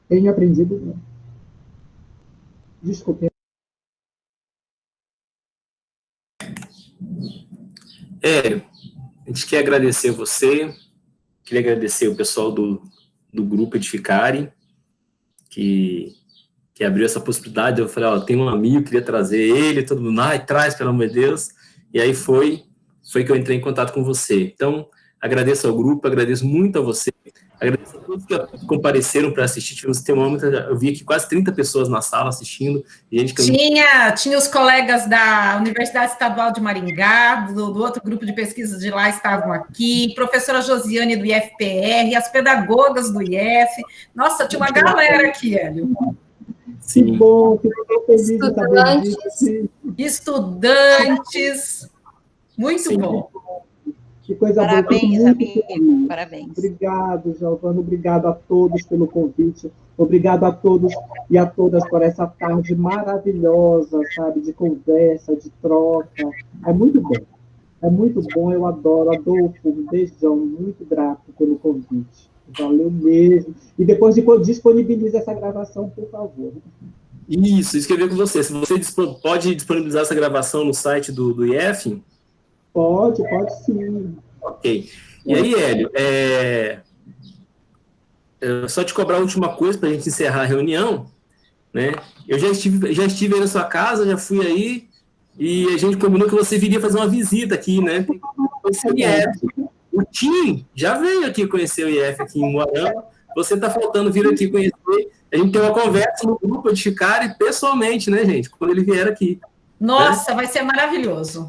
Tenho aprendido muito. Desculpe. A gente quer agradecer você, queria agradecer o pessoal do Grupo Edificare, que que abriu essa possibilidade. Eu falei, ó, tem um amigo, queria trazer ele, todo mundo, ai, traz, pelo amor de Deus. E aí foi que eu entrei em contato com você. Então, agradeço ao grupo, agradeço muito a você, agradeço a todos que compareceram para assistir. Eu vi aqui quase 30 pessoas na sala assistindo. Gente que tinha os colegas da Universidade Estadual de Maringá, do outro grupo de pesquisa de lá estavam aqui, professora Josiane do IFPR, as pedagogas do IF. Nossa, tinha uma galera aqui, Hélio. Sim. Que bom, que feliz estudantes. Muito Sim. bom. Que coisa Parabéns, boa. amigo. Parabéns. Obrigado, Giovana. Obrigado a todos pelo convite. Obrigado a todos e a todas por essa tarde maravilhosa, sabe, de conversa, de troca. É muito bom. É muito bom, eu adoro. Adolfo, um beijão, muito grato pelo convite. Valeu mesmo. E depois disponibilize essa gravação, por favor. Isso que eu ia ver com você. Se você pode disponibilizar essa gravação no site do IF? Pode sim. Ok. E aí, Hélio, só te cobrar a última coisa para a gente encerrar a reunião, né? Eu já estive aí na sua casa, já fui aí, e a gente combinou que você viria fazer uma visita aqui, né? Conhecer o IF. O Tim já veio aqui conhecer o IF aqui em Moarama. Você está faltando vir aqui conhecer. A gente tem uma conversa no grupo de ficar e pessoalmente, né, gente? Quando ele vier aqui. Nossa, vai ser maravilhoso.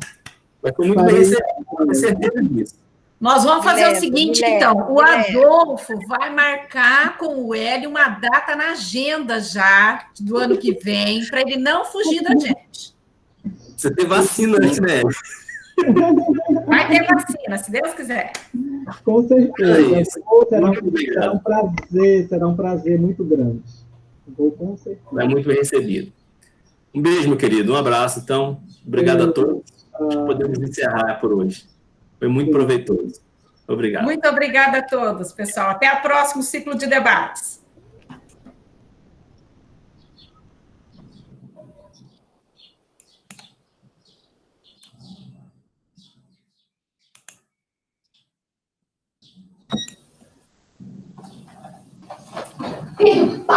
Vai ser muito bem recebido, com certeza disso. Nós vamos fazer o seguinte, então. O Adolfo vai marcar com o Hélio uma data na agenda já do ano que vem, para ele não fugir da gente. Você tem vacina antes, né? Vai ter vacina, se Deus quiser. Com certeza. Será um prazer muito grande. Vou com certeza. Vai muito bem recebido. Um beijo, meu querido. Um abraço, então. Obrigado a todos. Podemos encerrar por hoje. Foi muito proveitoso. Obrigado. Muito obrigada a todos, pessoal. Até o próximo ciclo de debates. Epa!